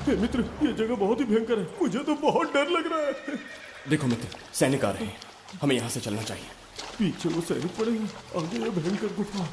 हे मित्र, ये जगह बहुत ही भयंकर है। मुझे तो बहुत डर लग रहा है। देखो मित्र, सैनिक आ रहे हैं, हमें यहाँ से चलना चाहिए। पीछे वो सैनिक पड़े हैं, आगे ये भयंकर गुफा।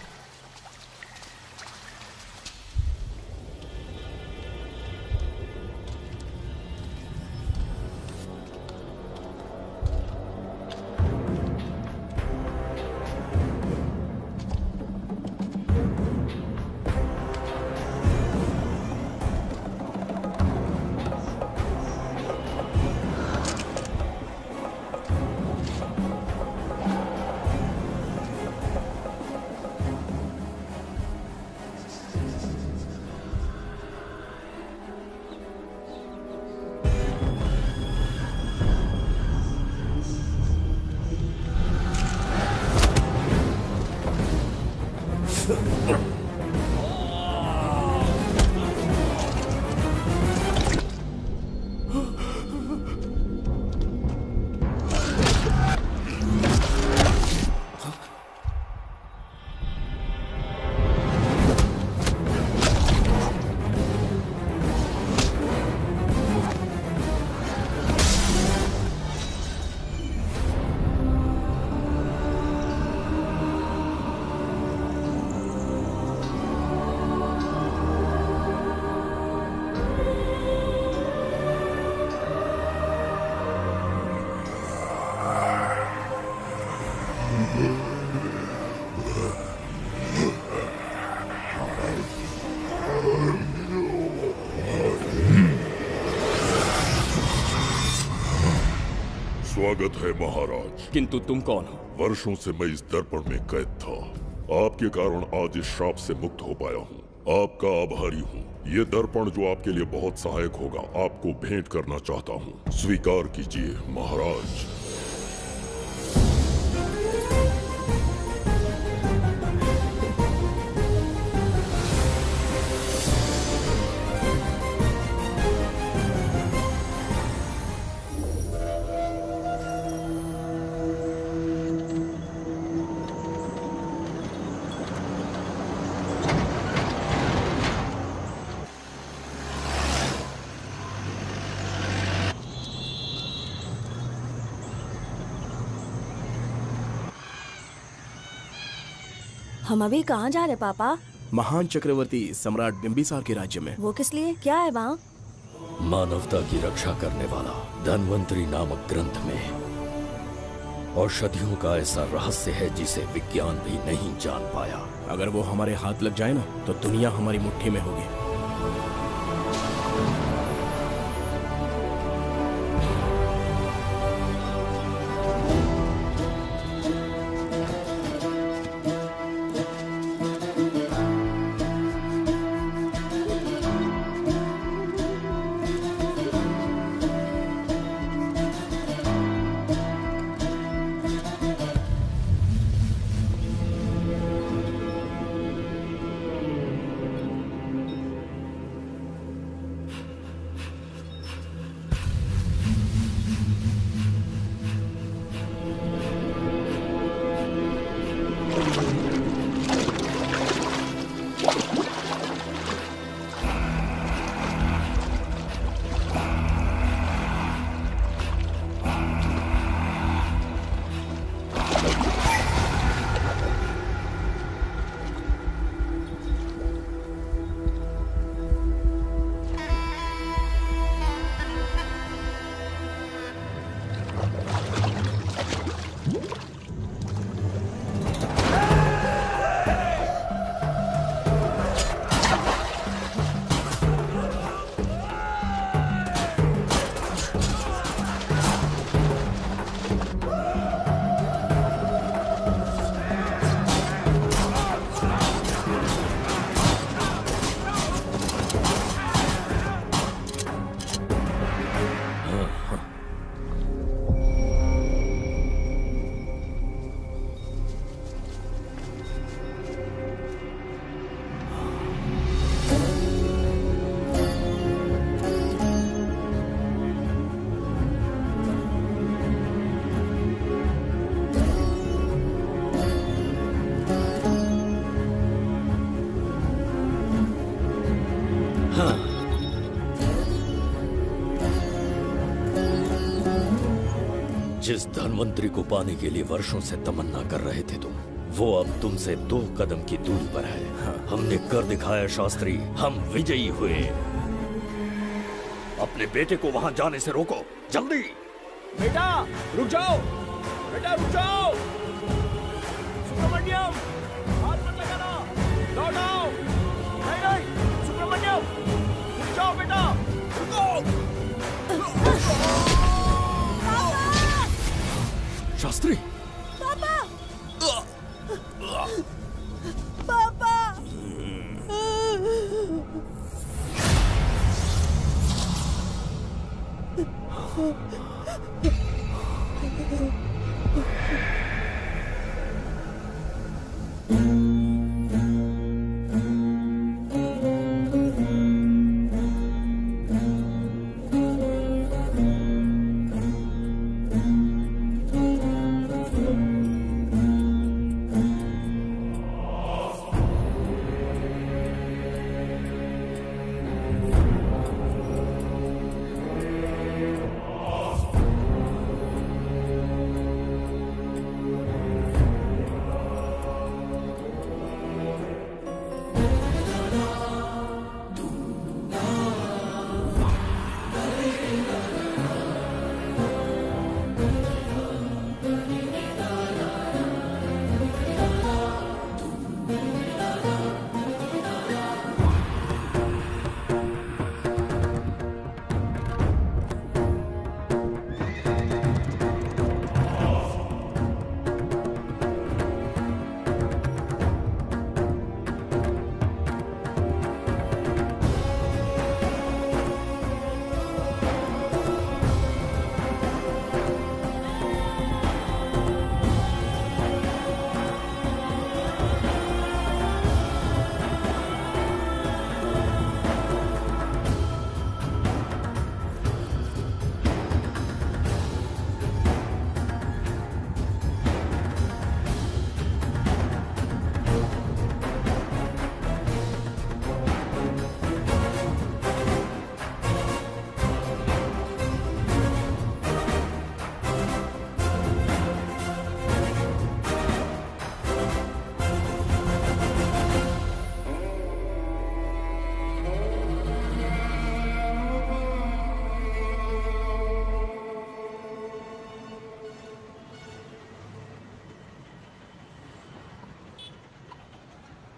स्वागत है महाराज। किंतु तुम कौन हो? वर्षों से मैं इस दर्पण में कैद था। आपके कारण आज इस श्राप से मुक्त हो पाया हूँ। आपका आभारी हूँ। ये दर्पण जो आपके लिए बहुत सहायक होगा, आपको भेंट करना चाहता हूँ। स्वीकार कीजिए महाराज। हम अभी कहाँ जा रहे पापा? महान चक्रवर्ती सम्राट बिंबिसार के राज्य में। वो किस लिए? क्या है वहाँ? मानवता की रक्षा करने वाला धन्वंतरी नामक ग्रंथ में औषधियों का ऐसा रहस्य है जिसे विज्ञान भी नहीं जान पाया। अगर वो हमारे हाथ लग जाए ना, तो दुनिया हमारी मुट्ठी में होगी। जिस धनवंतरी को पाने के लिए वर्षों से तमन्ना कर रहे थे तुम, वो अब तुमसे 2 कदम की दूरी पर है। हमने कर दिखाया शास्त्री, हम विजयी हुए। अपने बेटे को वहां जाने से रोको, जल्दी। बेटा रुक जाओ, बेटा रुक जाओ। सुब्रमण्यम, हाथ मत लगाना, लौट आओ। नहीं नहीं सुब्रमण्यम, रुक जाओ बेटा, रुको। शास्त्री, पापा पापा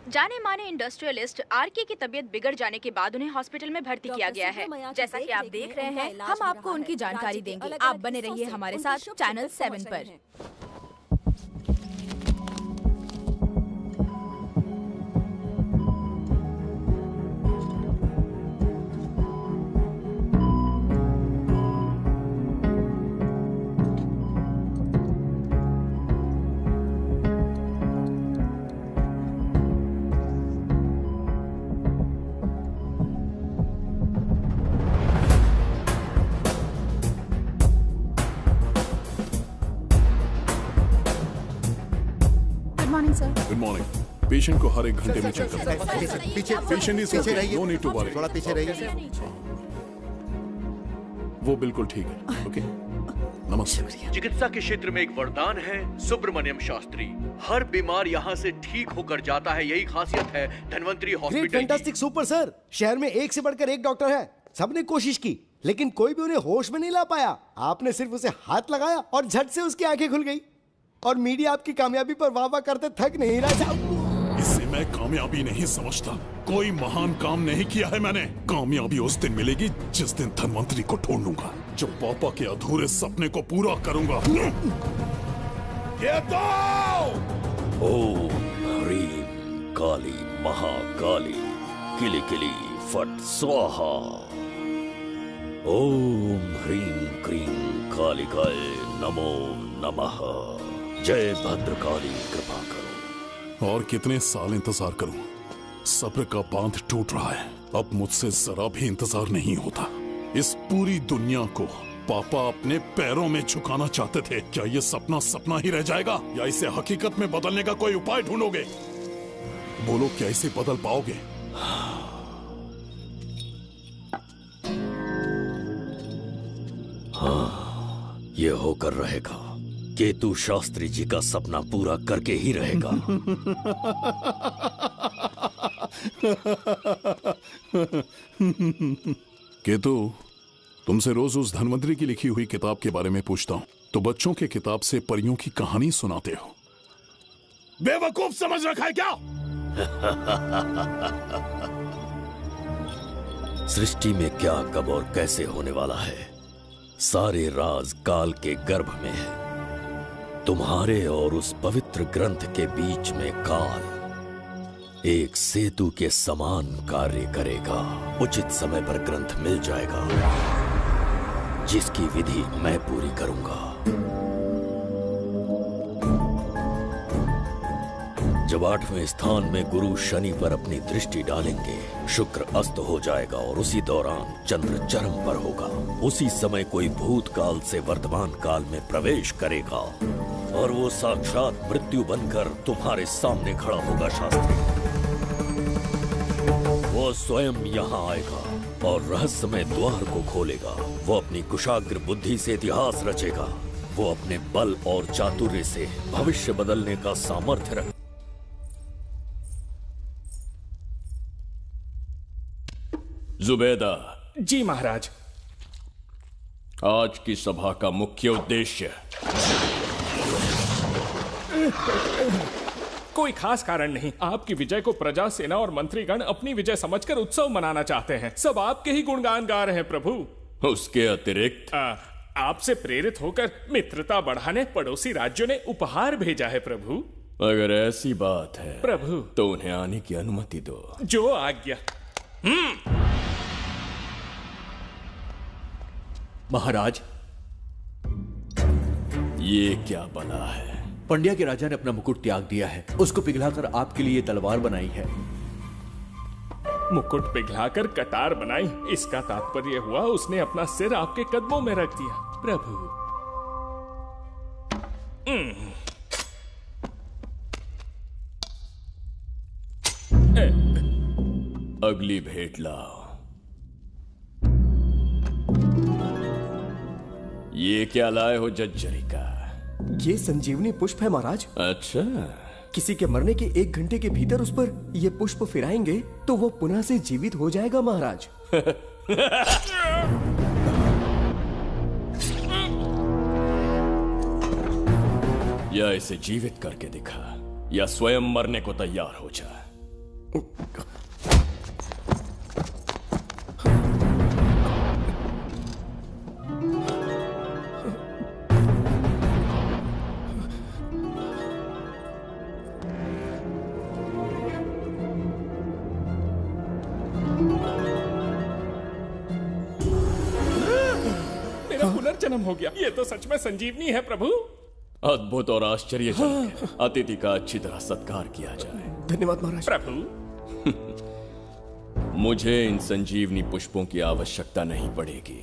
जाने माने इंडस्ट्रियलिस्ट आरके की तबीयत बिगड़ जाने के बाद उन्हें हॉस्पिटल में भर्ती किया गया है। जैसा कि आप देख रहे हैं, हम आपको उनकी जानकारी देंगे। आप बने रहिए हमारे साथ चैनल 7 पर। Good morning. पेशेंट को हर 1 घंटे में चेक करना है। पीछे पेशेंट इज पीछे ओके, रहिए, नो नीड टू वरी। थोड़ा पीछे रहिए। वो बिल्कुल ठीक है। ओके, नमस्ते। चिकित्सा के क्षेत्र में एक वरदान है सुब्रमण्यम शास्त्री। हर बीमार यहाँ से ठीक होकर जाता है, यही खासियत है धनवंतरी ग्रेट, हॉस्पिटल की। Fantastic, super sir. शहर में एक से बढ़कर एक डॉक्टर है। सबने कोशिश की लेकिन कोई भी उन्हें होश में नहीं ला पाया। आपने सिर्फ उसे हाथ लगाया और झट से उसकी आंखें खुल गई। और मीडिया आपकी कामयाबी पर वाह वाह करते थक नहीं रहा। इसे मैं कामयाबी नहीं समझता। कोई महान काम नहीं किया है मैंने। कामयाबी उस दिन मिलेगी जिस दिन धनवंतरी को ढूंढूंगा, जो पापा के अधूरे सपने को पूरा करूंगा। ये दो! ओम ह्रीं काली महाकाली किली किली फट स्वाहा। ओम ह्रीं क्रीं कालिकाय नमो नमः। जय भद्रकाली, कृपा करो। और कितने साल इंतजार करूं? सब्र का बांध टूट रहा है। अब मुझसे जरा भी इंतजार नहीं होता। इस पूरी दुनिया को पापा अपने पैरों में झुकाना चाहते थे। क्या ये सपना सपना ही रह जाएगा या इसे हकीकत में बदलने का कोई उपाय ढूंढोगे? बोलो, क्या इसे बदल पाओगे? हाँ, ये होकर रहेगा। केतु शास्त्री जी का सपना पूरा करके ही रहेगा। केतु, तुमसे रोज उस धनवंतरी की लिखी हुई किताब के बारे में पूछता हूं तो बच्चों के किताब से परियों की कहानी सुनाते हो। बेवकूफ समझ रखा है क्या? सृष्टि में क्या, कब और कैसे होने वाला है, सारे राज काल के गर्भ में है। तुम्हारे और उस पवित्र ग्रंथ के बीच में काल एक सेतु के समान कार्य करेगा। उचित समय पर ग्रंथ मिल जाएगा, जिसकी विधि मैं पूरी करूंगा। जब 8वें स्थान में गुरु शनि पर अपनी दृष्टि डालेंगे, शुक्र अस्त हो जाएगा और उसी दौरान चंद्र चरम पर होगा। उसी समय कोई भूतकाल से वर्तमान काल में प्रवेश करेगा और वो साक्षात मृत्यु बनकर तुम्हारे सामने खड़ा होगा। शास्त्री, वो स्वयं यहाँ आएगा और रहस्यमय द्वार को खोलेगा। वो अपनी कुशाग्र बुद्धि से इतिहास रचेगा। वो अपने बल और चातुर्य से भविष्य बदलने का सामर्थ्य रख। जुबेदा। जी महाराज। आज की सभा का मुख्य उद्देश्य कोई खास कारण नहीं। आपकी विजय को प्रजा, सेना और मंत्रीगण अपनी विजय समझकर उत्सव मनाना चाहते हैं। सब आपके ही गुणगान गा रहे हैं प्रभु। उसके अतिरिक्त आपसे प्रेरित होकर मित्रता बढ़ाने पड़ोसी राज्यों ने उपहार भेजा है प्रभु। अगर ऐसी बात है प्रभु तो उन्हें आने की अनुमति दो। जो आज्ञा। महाराज, ये क्या बला है? पंड्या के राजा ने अपना मुकुट त्याग दिया है। उसको पिघलाकर आपके लिए तलवार बनाई है। मुकुट पिघलाकर कटार बनाई, इसका तात्पर्य हुआ उसने अपना सिर आपके कदमों में रख दिया प्रभु। अगली भेंट लाओ। ये क्या लाए हो जज्जरी का? ये संजीवनी पुष्प है महाराज। अच्छा। किसी के मरने के 1 घंटे के भीतर उस पर ये पुष्प फिराएंगे तो वो पुनः से जीवित हो जाएगा महाराज। या इसे जीवित करके दिखा या स्वयं मरने को तैयार हो जा। पुनर्जन्म हो गया। ये तो सच में संजीवनी है प्रभु। अद्भुत और आश्चर्यजनक है। अतिथि का अच्छी तरह सत्कार किया जाए। धन्यवाद महाराज। प्रभु, मुझे इन संजीवनी पुष्पों की आवश्यकता नहीं पड़ेगी।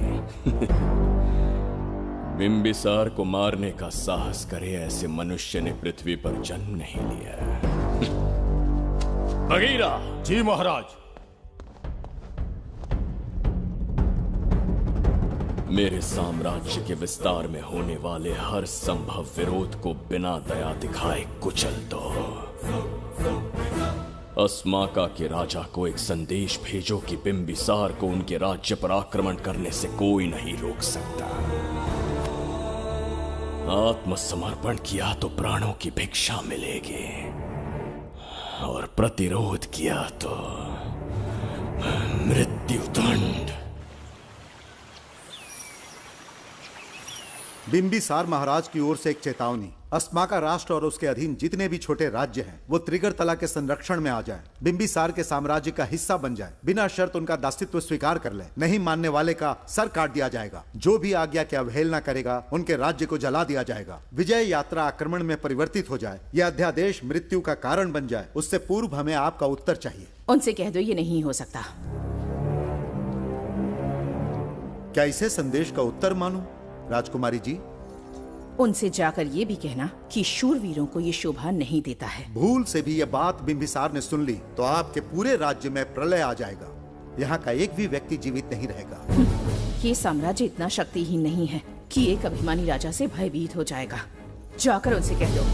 बिंबिसार को मारने का साहस करे ऐसे मनुष्य ने पृथ्वी पर जन्म नहीं लिया। बगीरा। जी महाराज। मेरे साम्राज्य के विस्तार में होने वाले हर संभव विरोध को बिना दया दिखाए कुचल दो। अस्माका के राजा को एक संदेश भेजो कि बिंबिसार को उनके राज्य पर आक्रमण करने से कोई नहीं रोक सकता। आत्मसमर्पण किया तो प्राणों की भिक्षा मिलेगी और प्रतिरोध किया तो मृत्युदंड। बिंबिसार महाराज की ओर से एक चेतावनी। अस्माका राष्ट्र और उसके अधीन जितने भी छोटे राज्य हैं वो त्रिगर्तला के संरक्षण में आ जाएं, बिंबिसार के साम्राज्य का हिस्सा बन जाएं, बिना शर्त उनका दासत्व स्वीकार कर लें। नहीं मानने वाले का सर काट दिया जाएगा। जो भी आज्ञा की अवहेलना करेगा उनके राज्य को जला दिया जाएगा। विजय यात्रा आक्रमण में परिवर्तित हो जाए, यह अध्यादेश मृत्यु का कारण बन जाए, उससे पूर्व हमें आपका उत्तर चाहिए। उनसे कह दो ये नहीं हो सकता। क्या इसे संदेश का उत्तर मानूं? राजकुमारी जी, उनसे जाकर ये भी कहना कि शूरवीरों को ये शोभा नहीं देता है। भूल से भी ये बात बिंबिसार ने सुन ली तो आपके पूरे राज्य में प्रलय आ जाएगा। यहाँ का एक भी व्यक्ति जीवित नहीं रहेगा। ये साम्राज्य इतना शक्तिहीन नहीं है कि एक अभिमानी राजा से भयभीत हो जाएगा। जाकर उनसे कह दो।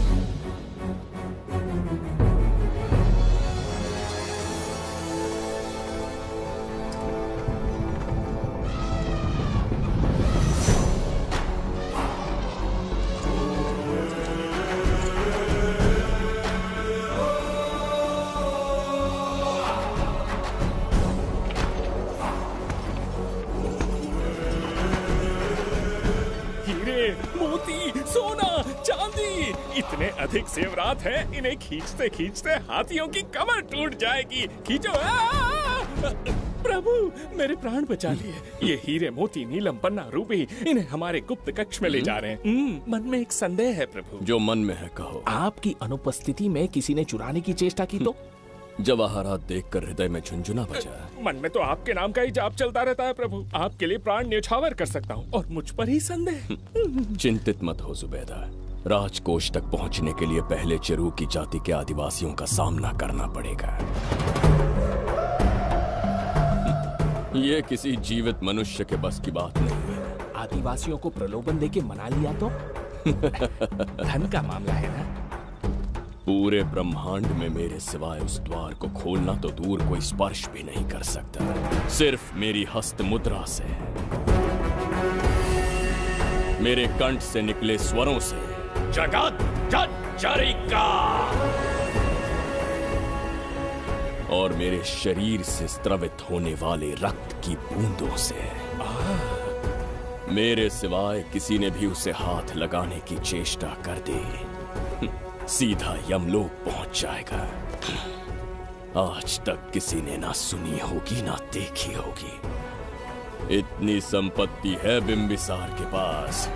इतने अधिक जेवरात हैं, इन्हें खींचते खींचते हाथियों की कमर टूट जाएगी। खींचो। प्रभु, मेरे प्राण बचा लिए। ये हीरे, मोती, नीलम, पन्ना, रूबी, इन्हें हमारे गुप्त कक्ष में ले जा रहे हैं। मन में एक संदेह है प्रभु। जो मन में है कहो। आपकी अनुपस्थिति में किसी ने चुराने की चेष्टा की तो? जवाहरात देखकर हृदय में झुंझुना बजा। मन में तो आपके नाम का ही जाप चलता रहता है प्रभु। आपके लिए प्राण न्यौछावर कर सकता हूँ और मुझ पर ही संदेह। चिंतित मत हो जुबैदा। राजकोष तक पहुंचने के लिए पहले चिरूकी जाति के आदिवासियों का सामना करना पड़ेगा। ये किसी जीवित मनुष्य के बस की बात नहीं है। आदिवासियों को प्रलोभन देके मना लिया तो? धन का मामला है ना? पूरे ब्रह्मांड में मेरे सिवाय उस द्वार को खोलना तो दूर कोई स्पर्श भी नहीं कर सकता। सिर्फ मेरी हस्त मुद्रा से, मेरे कंठ से निकले स्वरों से जगत जच्चरिका और मेरे शरीर से स्त्रवित होने वाले रक्त की बूंदों से। मेरे सिवाय किसी ने भी उसे हाथ लगाने की चेष्टा कर दी, सीधा यमलोक पहुंच जाएगा। आज तक किसी ने ना सुनी होगी ना देखी होगी। इतनी संपत्ति है बिंबिसार के पास।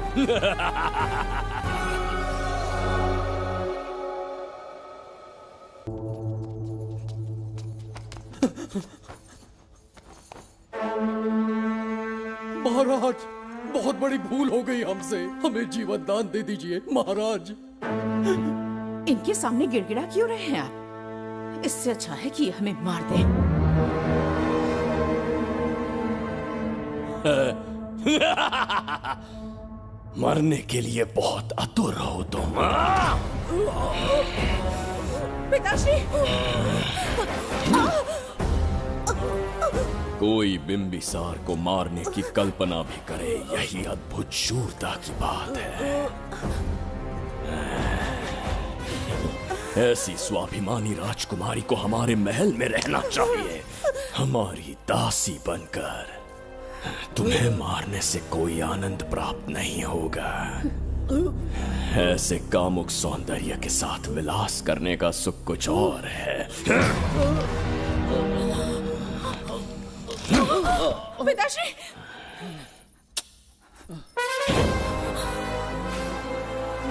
महाराज, बहुत बड़ी भूल हो गई हमसे। हमें जीवन दान दे दीजिए महाराज। इनके सामने गिड़गिड़ा क्यों रहे हैं आप? इससे अच्छा है कि हमें मार दें। मरने के लिए बहुत आतुर हो तुम। पिताश्री! कोई बिंबिसार को मारने की कल्पना भी करे, यही अद्भुत शूरता की बात है। ऐसी स्वाभिमानी राजकुमारी को हमारे महल में रहना चाहिए, हमारी दासी बनकर। तुम्हें मारने से कोई आनंद प्राप्त नहीं होगा। ऐसे कामुक सौंदर्य के साथ विलास करने का सुख कुछ और है। पिताश्री!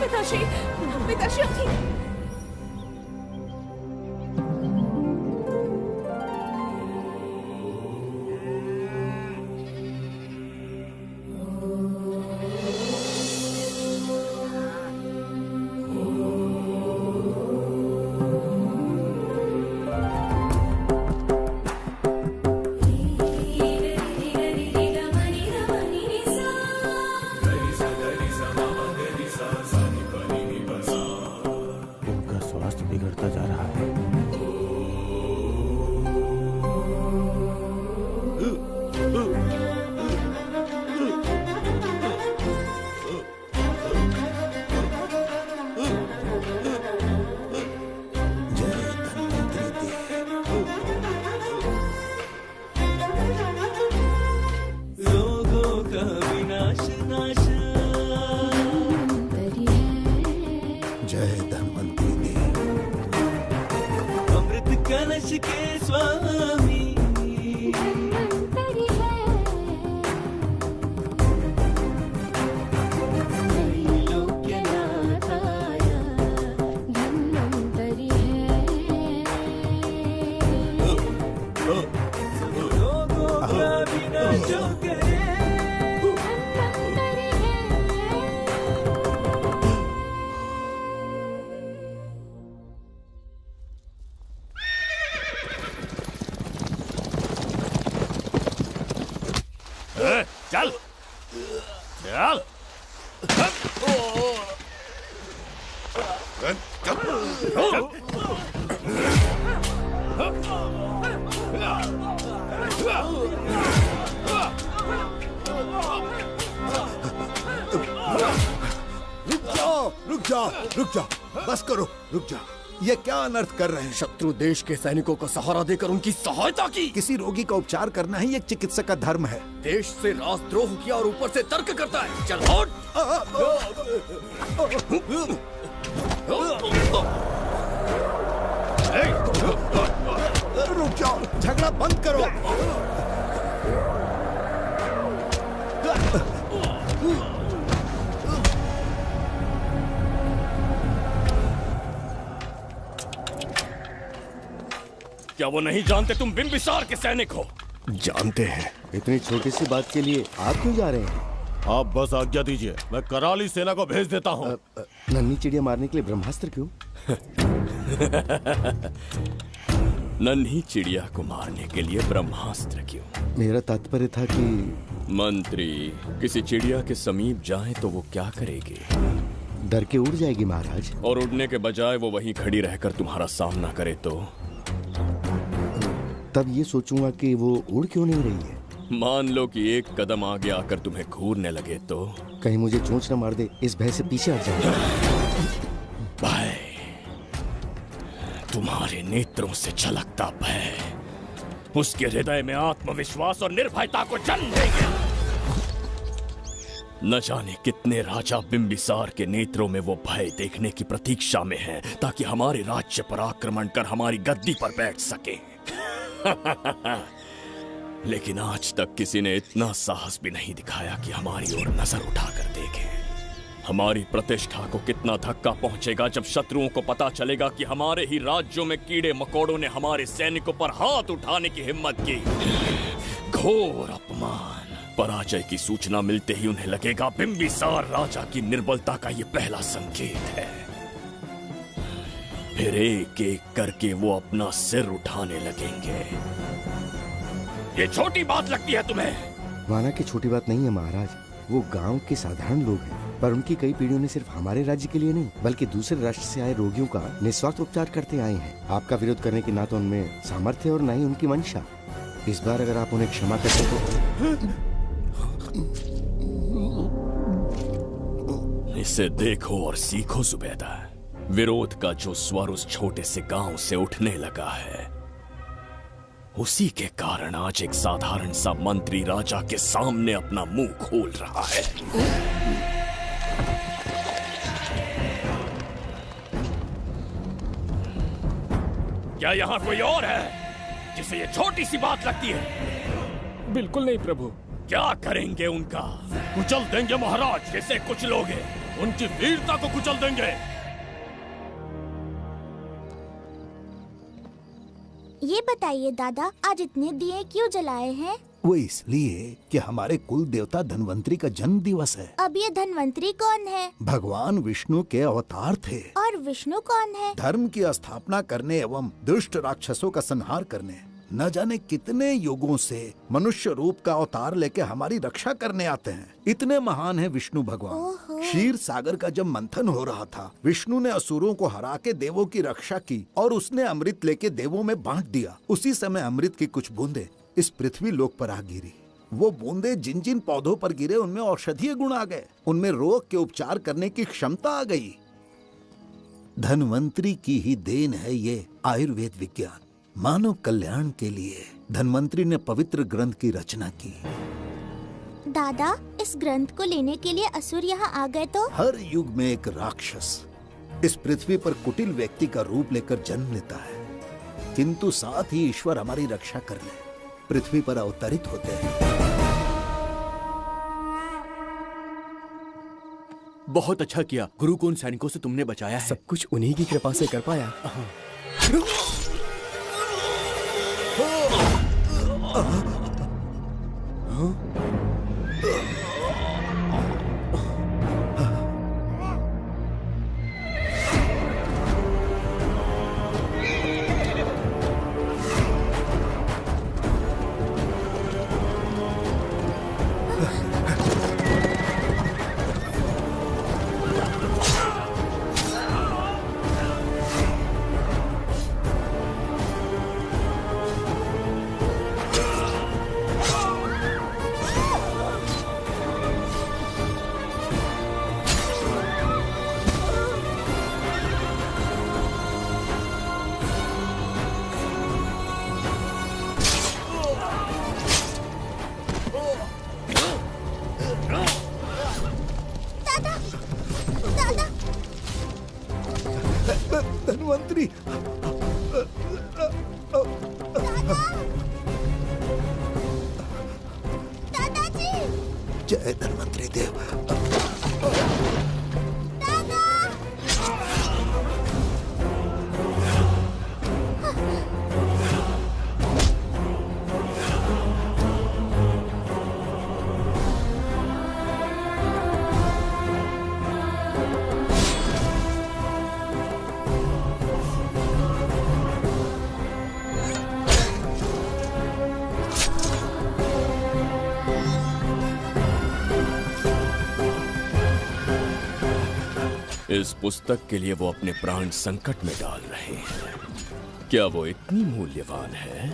पिताश्री! पिताश्री! चल चल। रुक जाओ, बस करो, रुक जाओ। ये क्या अनर्थ कर रहे हैं? शत्रु देश के सैनिकों को सहारा देकर उनकी सहायता की। किसी रोगी का उपचार करना ही एक चिकित्सक का धर्म है। देश से राजद्रोह किया और ऊपर से तर्क करता है। चल हट। रुक जाओ, झगड़ा बंद करो। क्या वो नहीं जानते तुम बिंबिसार के सैनिक हो? जानते हैं। इतनी छोटी सी बात के लिए आप क्यों जा रहे हैं? आप बस आज्ञा दीजिए, मैं कराली सेना को भेज देता हूँ। नन्ही चिड़िया मारने के लिए ब्रह्मास्त्र क्यों? नन्ही चिड़िया को मारने के लिए ब्रह्मास्त्र क्यों? मेरा तात्पर्य था कि मंत्री किसी चिड़िया के समीप जाए तो वो क्या करेगी? डर के उड़ जाएगी महाराज। और उड़ने के बजाय वो वहीं खड़ी रहकर तुम्हारा सामना करे तो? तब ये सोचूंगा कि वो उड़ क्यों नहीं रही है। मान लो कि एक कदम आगे आकर तुम्हें घूरने लगे तो? कहीं मुझे चोंच न मार दे, इस भय से पीछे हट जाऊंगा। भय, तुम्हारे नेत्रों से झलकता भय उसके हृदय में आत्मविश्वास और निर्भयता को जन्म देंगे। न जाने कितने राजा बिंबिसार के नेत्रों में वो भय देखने की प्रतीक्षा में हैं, ताकि हमारे राज्य पर आक्रमण कर हमारी गद्दी पर बैठ सके। लेकिन आज तक किसी ने इतना साहस भी नहीं दिखाया कि हमारी ओर नजर उठाकर देखे। हमारी प्रतिष्ठा को कितना धक्का पहुंचेगा जब शत्रुओं को पता चलेगा कि हमारे ही राज्यों में कीड़े मकोड़ों ने हमारे सैनिकों पर हाथ उठाने की हिम्मत की। घोर अपमान। पराजय की सूचना मिलते ही उन्हें लगेगा बिंबिसार राजा की निर्बलता का ये पहला संकेत है। फिर एक एक करके वो अपना सिर उठाने लगेंगे। ये छोटी बात लगती है तुम्हें? माना कि छोटी बात नहीं है महाराज। वो गांव के साधारण लोग हैं, पर उनकी कई पीढ़ियों ने सिर्फ हमारे राज्य के लिए नहीं बल्कि दूसरे राष्ट्र से आए रोगियों का निस्वार्थ उपचार करते आए हैं। आपका विरोध करने की ना तो उनमें सामर्थ्य और ना ही उनकी मंशा। इस बार अगर आप उन्हें क्षमा करते तो इसे देखो और सीखो जुबैदा। विरोध का जो स्वर उस छोटे से गांव से उठने लगा है, उसी के कारण आज एक साधारण सा मंत्री राजा के सामने अपना मुंह खोल रहा है। क्या यहाँ कोई और है जिसे ये छोटी सी बात लगती है? बिल्कुल नहीं प्रभु। क्या करेंगे उनका? कुचल देंगे महाराज। कैसे कुचलोगे? उनकी वीरता को कुचल देंगे। ये बताइए दादा, आज इतने दिए क्यों जलाए हैं? वो इसलिए कि हमारे कुल देवता धन्वंतरी का जन्म दिवस है। अब ये धन्वंतरी कौन है? भगवान विष्णु के अवतार थे। और विष्णु कौन है? धर्म की स्थापना करने एवं दुष्ट राक्षसों का संहार करने न जाने कितने युगों से मनुष्य रूप का अवतार लेके हमारी रक्षा करने आते हैं। इतने महान है विष्णु भगवान। क्षीर सागर का जब मंथन हो रहा था, विष्णु ने असुरों को हरा के देवों की रक्षा की और उसने अमृत लेके देवों में बांट दिया। उसी समय अमृत की कुछ बूंदे इस पृथ्वी लोक पर आ गिरी। वो बूंदे जिन जिन पौधों पर गिरे उनमें औषधीय गुण आ गए, उनमें रोग के उपचार करने की क्षमता आ गई। धन्वंतरी की ही देन है ये आयुर्वेद विज्ञान। मानव कल्याण के लिए धन्वंतरी ने पवित्र ग्रंथ की रचना की। दादा, इस ग्रंथ को लेने के लिए असुर यहाँ आ गए तो? हर युग में एक राक्षस इस पृथ्वी पर कुटिल व्यक्ति का रूप लेकर जन्म लेता है, किंतु साथ ही ईश्वर हमारी रक्षा करने पृथ्वी पर अवतरित होते हैं। बहुत अच्छा किया गुरु को उन सैनिकों से तुमने बचाया है। सब कुछ उन्हीं की कृपा से कर पाया। जय धन्वंतरी देव। इस पुस्तक के लिए वो अपने प्राण संकट में डाल रहे हैं। क्या वो इतनी मूल्यवान है?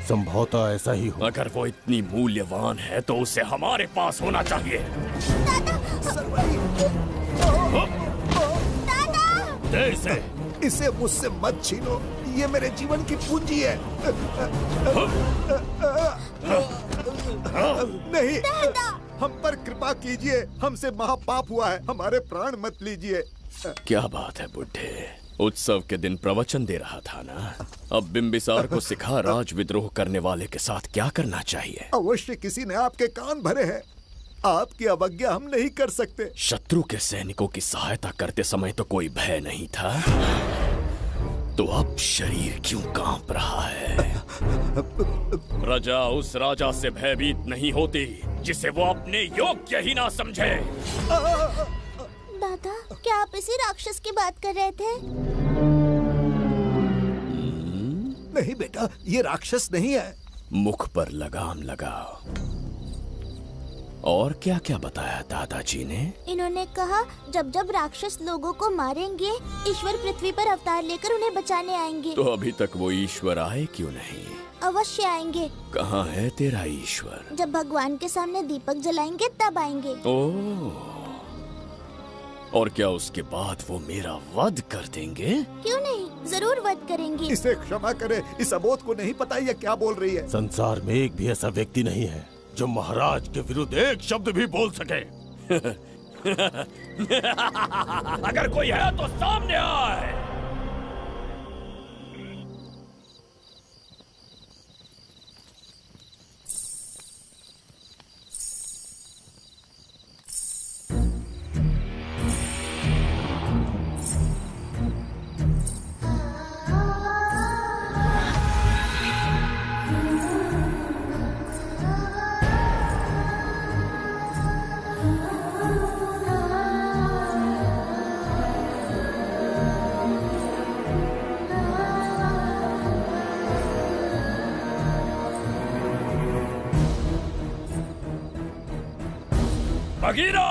संभवतः ऐसा ही हो। अगर वो इतनी मूल्यवान है तो उसे हमारे पास होना चाहिए। दे इसे। इसे मुझसे मत छीनो, ये मेरे जीवन की पूंजी है। नहीं, हम पर कृपा कीजिए, हमसे महापाप हुआ है, हमारे प्राण मत लीजिए। क्या बात है बुड्ढे, उत्सव के दिन प्रवचन दे रहा था ना। अब बिंबिसार को सिखा राज विद्रोह करने वाले के साथ क्या करना चाहिए। अवश्य किसी ने आपके कान भरे हैं, आपकी अवज्ञा हम नहीं कर सकते। शत्रु के सैनिकों की सहायता करते समय तो कोई भय नहीं था, तो अब शरीर क्यों कांप रहा है? प्रजा उस राजा से भयभीत नहीं होती जिसे वो अपने योग्य ही ना समझे। दादा, क्या आप इसी राक्षस की बात कर रहे थे? नहीं बेटा, ये राक्षस नहीं है। मुख पर लगाम लगाओ। और क्या क्या बताया दादाजी ने? इन्होंने कहा जब जब राक्षस लोगों को मारेंगे, ईश्वर पृथ्वी पर अवतार लेकर उन्हें बचाने आएंगे। तो अभी तक वो ईश्वर आए क्यों नहीं? अवश्य आएंगे। कहाँ है तेरा ईश्वर? जब भगवान के सामने दीपक जलाएंगे तब आएंगे। ओह, और क्या उसके बाद वो मेरा वध कर देंगे? क्यों नहीं, जरूर वध करेंगे। इसे क्षमा करे, इस अबोध को नहीं पता ये क्या बोल रही है। संसार में एक भी ऐसा व्यक्ति नहीं है जो महाराज के विरुद्ध एक शब्द भी बोल सके। अगर कोई है तो सामने आए। बगीरा!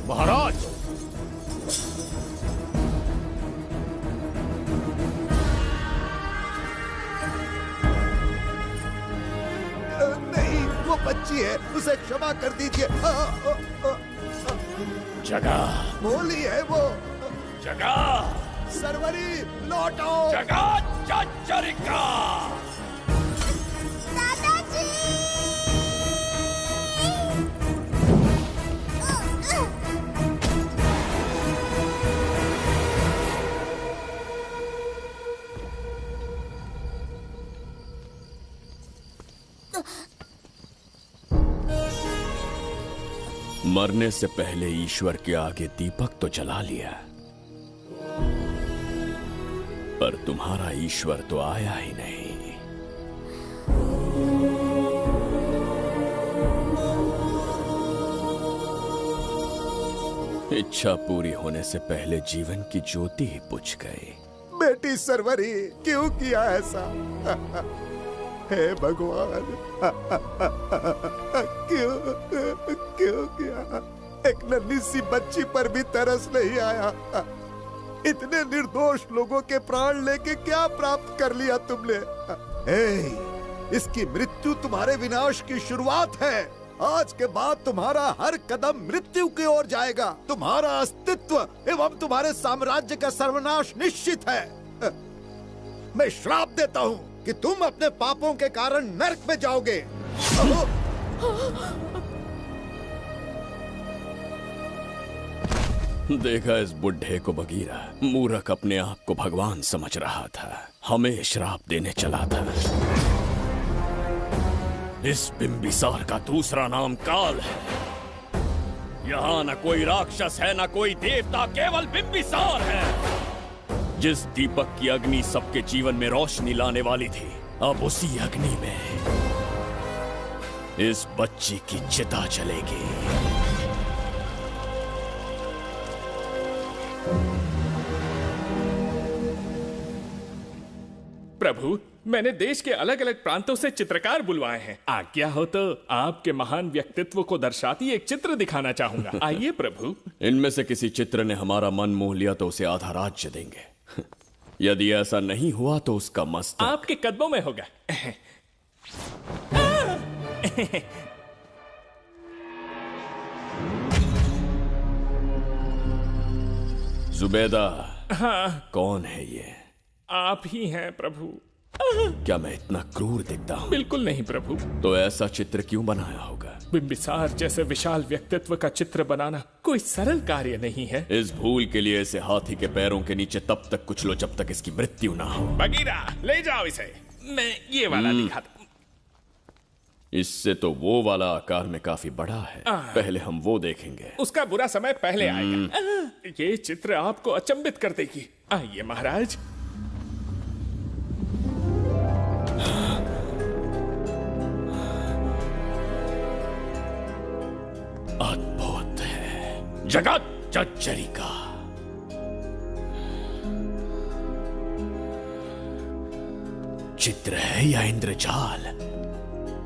महाराज! नहीं, वो बच्ची है, उसे क्षमा कर दीजिए। जगह बोली है वो। जगह सरवरी लौटो। जगह चरिका। मरने से पहले ईश्वर के आगे दीपक तो जला लिया, पर तुम्हारा ईश्वर तो आया ही नहीं। इच्छा पूरी होने से पहले जीवन की ज्योति ही बुझ गई। बेटी सरवरी, क्यों किया ऐसा? हे भगवान, क्यों किया? एक नन्ही सी बच्ची पर भी तरस नहीं आया। इतने निर्दोष लोगों के प्राण लेके क्या प्राप्त कर लिया तुमने? इसकी मृत्यु तुम्हारे विनाश की शुरुआत है। आज के बाद तुम्हारा हर कदम मृत्यु की ओर जाएगा। तुम्हारा अस्तित्व एवं तुम्हारे साम्राज्य का सर्वनाश निश्चित है। मैं श्राप देता हूँ कि तुम अपने पापों के कारण नरक में जाओगे। देखा इस बुढ़े को बगीरा, मूर्ख अपने आप को भगवान समझ रहा था, हमें श्राप देने चला था। इस बिंबिसार का दूसरा नाम काल है। यहाँ न कोई राक्षस है, न कोई देवता, केवल बिंबिसार है। जिस दीपक की अग्नि सबके जीवन में रोशनी लाने वाली थी, अब उसी अग्नि में इस बच्ची की चिता जलेगी। प्रभु, मैंने देश के अलग अलग प्रांतों से चित्रकार बुलवाए हैं। आज्ञा हो तो आपके महान व्यक्तित्व को दर्शाती एक चित्र दिखाना चाहूंगा। आइए प्रभु। इनमें से किसी चित्र ने हमारा मन मोह लिया तो उसे आधा राज्य देंगे। यदि ऐसा नहीं हुआ तो उसका मस्तक आपके कदमों में होगा। जुबैदा। हाँ। कौन है ये? आप ही हैं प्रभु। क्या मैं इतना क्रूर दिखता हूँ? बिल्कुल नहीं प्रभु। तो ऐसा चित्र क्यों बनाया होगा? बिंबिसार जैसे विशाल व्यक्तित्व का चित्र बनाना कोई सरल कार्य नहीं है। इस भूल के लिए इसे हाथी के पैरों के नीचे तब तक कुचलो जब तक इसकी मृत्यु ना हो। बगीरा, ले जाओ इसे। मैं ये वाला दिखाता। इससे तो वो वाला आकार में काफी बड़ा है। पहले हम वो देखेंगे। उसका बुरा समय पहले आएगा। ये चित्र आपको अचंभित कर देगी। आइए महाराज। अद्भुत है। जगत जज्जरिका। चित्र है या इंद्रजाल?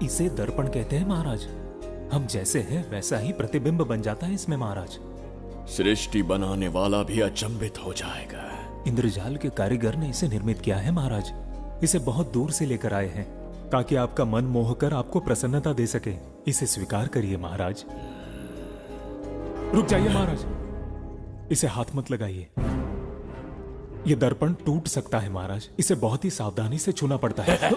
इसे दर्पण कहते हैं महाराज। हम जैसे हैं वैसा ही प्रतिबिंब बन जाता है इसमें महाराज। सृष्टि बनाने वाला भी अचंभित हो जाएगा। इंद्रजाल के कारीगर ने इसे निर्मित किया है महाराज। इसे बहुत दूर से लेकर आए हैं ताकि आपका मन मोह कर आपको प्रसन्नता दे सके। इसे स्वीकार करिए महाराज। रुक जाइए महाराज, इसे हाथ मत लगाइए। यह दर्पण टूट सकता है महाराज। इसे बहुत ही सावधानी से छूना पड़ता है।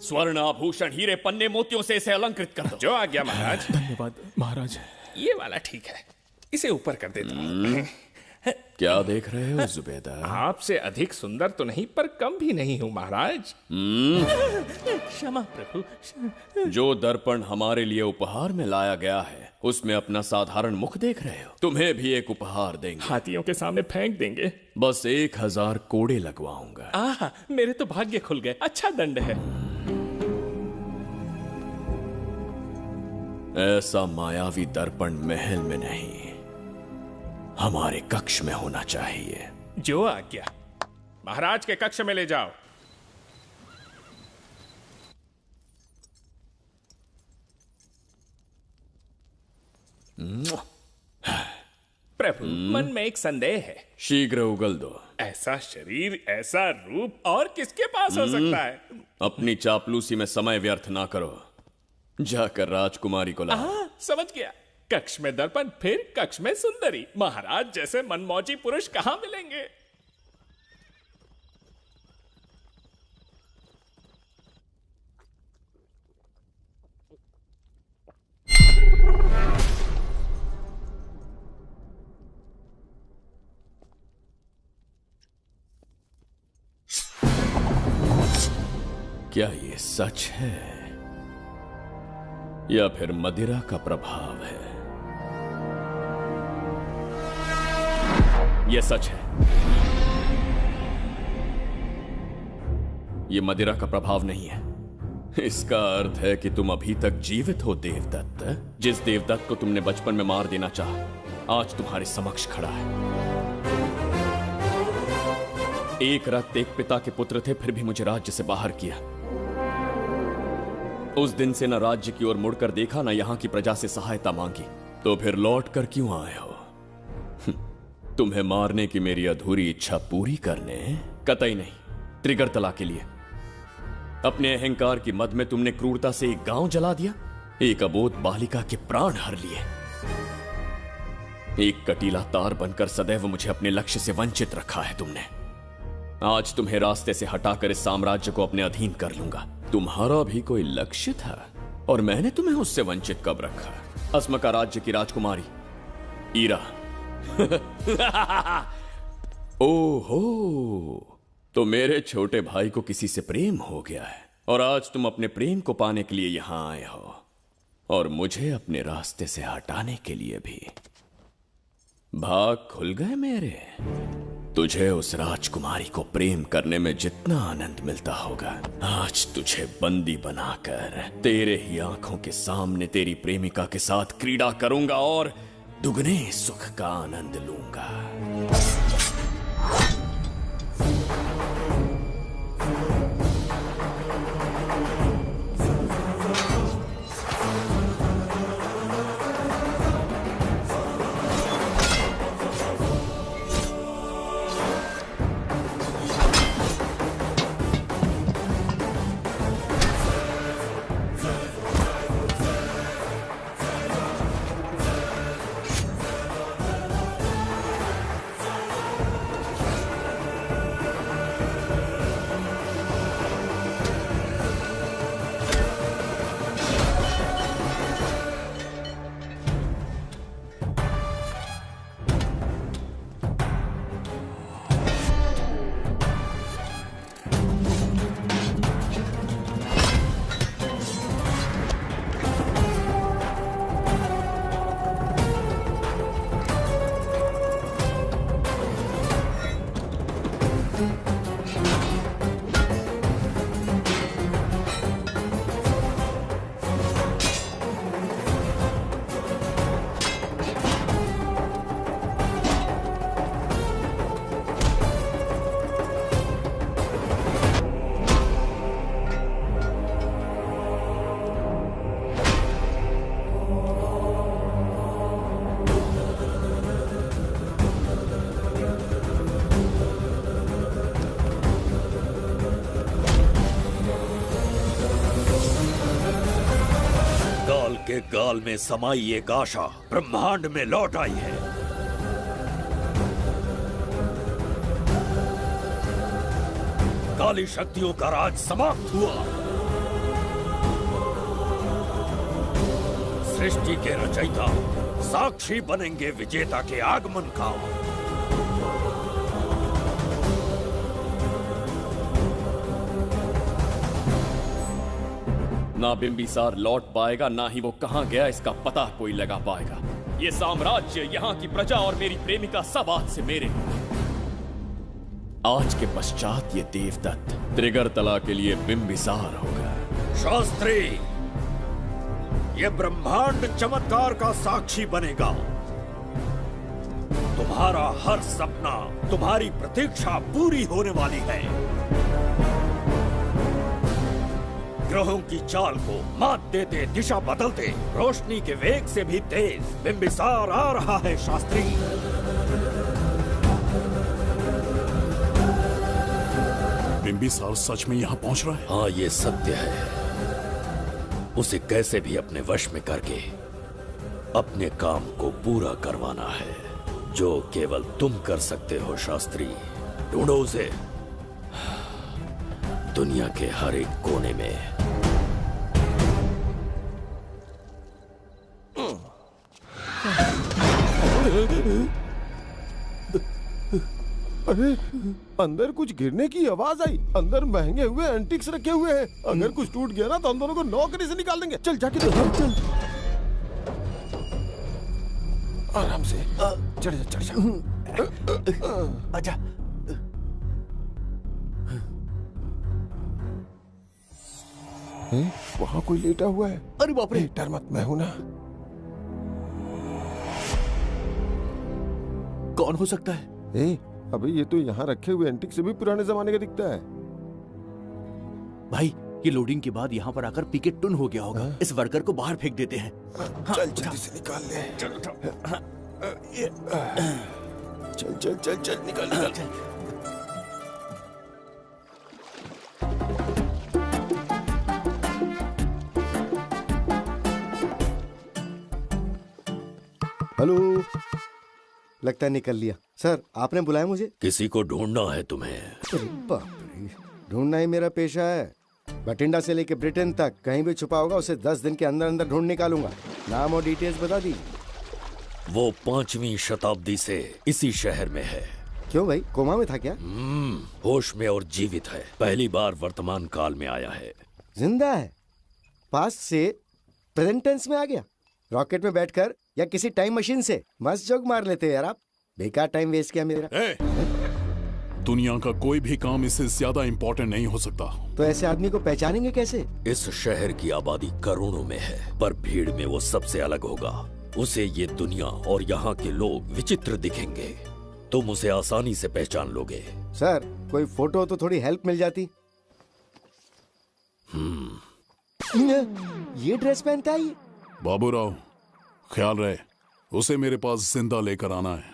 स्वर्ण आभूषण हीरे पन्ने मोतियों से इसे अलंकृत कर दो। जो आ गया महाराज। धन्यवाद महाराज। ये वाला ठीक है, इसे ऊपर कर देता हूं। क्या देख रहे हो जुबैदा? आपसे अधिक सुंदर तो नहीं पर कम भी नहीं हूं महाराज। क्षमा प्रभु। जो दर्पण हमारे लिए उपहार में लाया गया है उसमें अपना साधारण मुख देख रहे हो। तुम्हें भी एक उपहार देंगे। हाथियों के सामने फेंक देंगे। बस 1000 कोड़े लगवाऊंगा। आहा, मेरे तो भाग्य खुल गए। अच्छा दंड है। ऐसा मायावी दर्पण महल में नहीं, हमारे कक्ष में होना चाहिए। जो आज्ञा। महाराज के कक्ष में ले जाओ। प्रभु, मन में एक संदेह है। शीघ्र उगल दो। ऐसा शरीर, ऐसा रूप और किसके पास हो सकता है? अपनी चापलूसी में समय व्यर्थ ना करो। जाकर राजकुमारी को लाओ। समझ गया। कक्ष में दर्पण, फिर कक्ष में सुंदरी। महाराज जैसे मनमौजी पुरुष कहां मिलेंगे? क्या ये सच है या फिर मदिरा का प्रभाव है? ये सच है। ये मदिरा का प्रभाव नहीं है। इसका अर्थ है कि तुम अभी तक जीवित हो देवदत्त। जिस देवदत्त को तुमने बचपन में मार देना चाहा, आज तुम्हारे समक्ष खड़ा है। एक रक्त एक पिता के पुत्र थे, फिर भी मुझे राज्य से बाहर किया। उस दिन से न राज्य की ओर मुड़कर देखा, न यहां की प्रजा से सहायता मांगी। तो फिर लौट कर क्यों आए हो? तुम्हें मारने की मेरी अधूरी इच्छा पूरी करने? कतई नहीं, त्रिगर्तला के लिए। अपने अहंकार की मद में तुमने क्रूरता से एक गांव जला दिया, एक अबोध बालिका के प्राण हर लिए। एक कटीला तार बनकर सदैव मुझे अपने लक्ष्य से वंचित रखा है तुमने। आज तुम्हें रास्ते से हटाकर इस साम्राज्य को अपने अधीन कर लूंगा। तुम्हारा भी कोई लक्ष्य था और मैंने तुम्हें उससे वंचित कब रखा? अस्मका राज्य की राजकुमारी ईरा। ओहो, तो मेरे छोटे भाई को किसी से प्रेम हो गया है। और आज तुम अपने प्रेम को पाने के लिए यहां आए हो और मुझे अपने रास्ते से हटाने के लिए भी। भाग खुल गए मेरे। तुझे उस राजकुमारी को प्रेम करने में जितना आनंद मिलता होगा, आज तुझे बंदी बनाकर तेरे ही आंखों के सामने तेरी प्रेमिका के साथ क्रीड़ा करूंगा और दुगने सुख का आनंद लूंगा। के गाल में समाई एक आशा ब्रह्मांड में लौट आई है। काली शक्तियों का राज समाप्त हुआ। सृष्टि के रचयिता साक्षी बनेंगे विजेता के आगमन का। ना बिंबिसार लौट पाएगा, ना ही वो कहां गया इसका पता कोई लगा पाएगा। ये साम्राज्य, यहाँ की प्रजा और मेरी प्रेमिका सब आज से मेरे। आज के पश्चात ये देवदत्त त्रिगर्तला के लिए बिंबिसार होगा। शास्त्री, ये ब्रह्मांड चमत्कार का साक्षी बनेगा। तुम्हारा हर सपना, तुम्हारी प्रतीक्षा पूरी होने वाली है। ग्रहों की चाल को मात देते, दिशा बदलते, रोशनी के वेग से भी तेज बिंबिसार आ रहा है। शास्त्री, बिंबिसार सच में यहाँ पहुँच रहा है? हाँ, ये सत्य है। उसे कैसे भी अपने वश में करके अपने काम को पूरा करवाना है, जो केवल तुम कर सकते हो। शास्त्री, ढूंढो उसे दुनिया के हर एक कोने में। अरे, अंदर कुछ गिरने की आवाज आई। अंदर महंगे हुए एंटिक्स रखे हुए हैं। अगर कुछ टूट गया ना तो हम दोनों को नौकरी से निकाल देंगे। चल जाके देख। चल आराम से चढ़ जा, चढ़ जा। आजा। वहाँ कोई लेटा हुआ है। अरे बाप रे! डर मत, मैं हूं ना। कौन हो सकता है? अबे ये तो यहाँ रखे हुए एंटिक से भी पुराने जमाने का दिखता है। भाई, ये लोडिंग के बाद यहाँ पर आकर पिकेट टुन हो गया होगा। इस वर्कर को बाहर फेंक देते हैं। चल जल्दी से निकाल ले। चल चल चल चल, निकाल निकाल। हेलो, लगता है निकल लिया। सर, आपने बुलाया मुझे? किसी को ढूंढना है तुम्हें। अरे बाप रे, ढूंढना ही मेरा पेशा है। बठिंडा से लेके ब्रिटेन तक कहीं भी छुपा होगा उसे 10 दिन के अंदर अंदर ढूंढ निकालूंगा। नाम और डिटेल्स बता दीजिए। वो 5वीं शताब्दी से इसी शहर में है। क्यों भाई, कोमा में था क्या? होश में और जीवित है। पहली बार वर्तमान काल में आया है। जिंदा है? पास्ट से प्रेजेंट टेंस में आ गया? रॉकेट में बैठकर या किसी टाइम मशीन से? मस्त जोक मार लेते हो यार आप। बेकार टाइम वेस्ट किया मेरा। दुनिया का कोई भी काम इससे ज्यादा इम्पोर्टेंट नहीं हो सकता। तो ऐसे आदमी को पहचानेंगे कैसे? इस शहर की आबादी करोड़ों में है, पर भीड़ में वो सबसे अलग होगा। उसे ये दुनिया और यहाँ के लोग विचित्र दिखेंगे। तुम उसे आसानी से पहचान लोगे। सर, कोई फोटो तो थोड़ी हेल्प मिल जाती। ये ड्रेस पहनता है ये? बाबूराव, ख्याल रहे, उसे मेरे पास जिंदा लेकर आना है।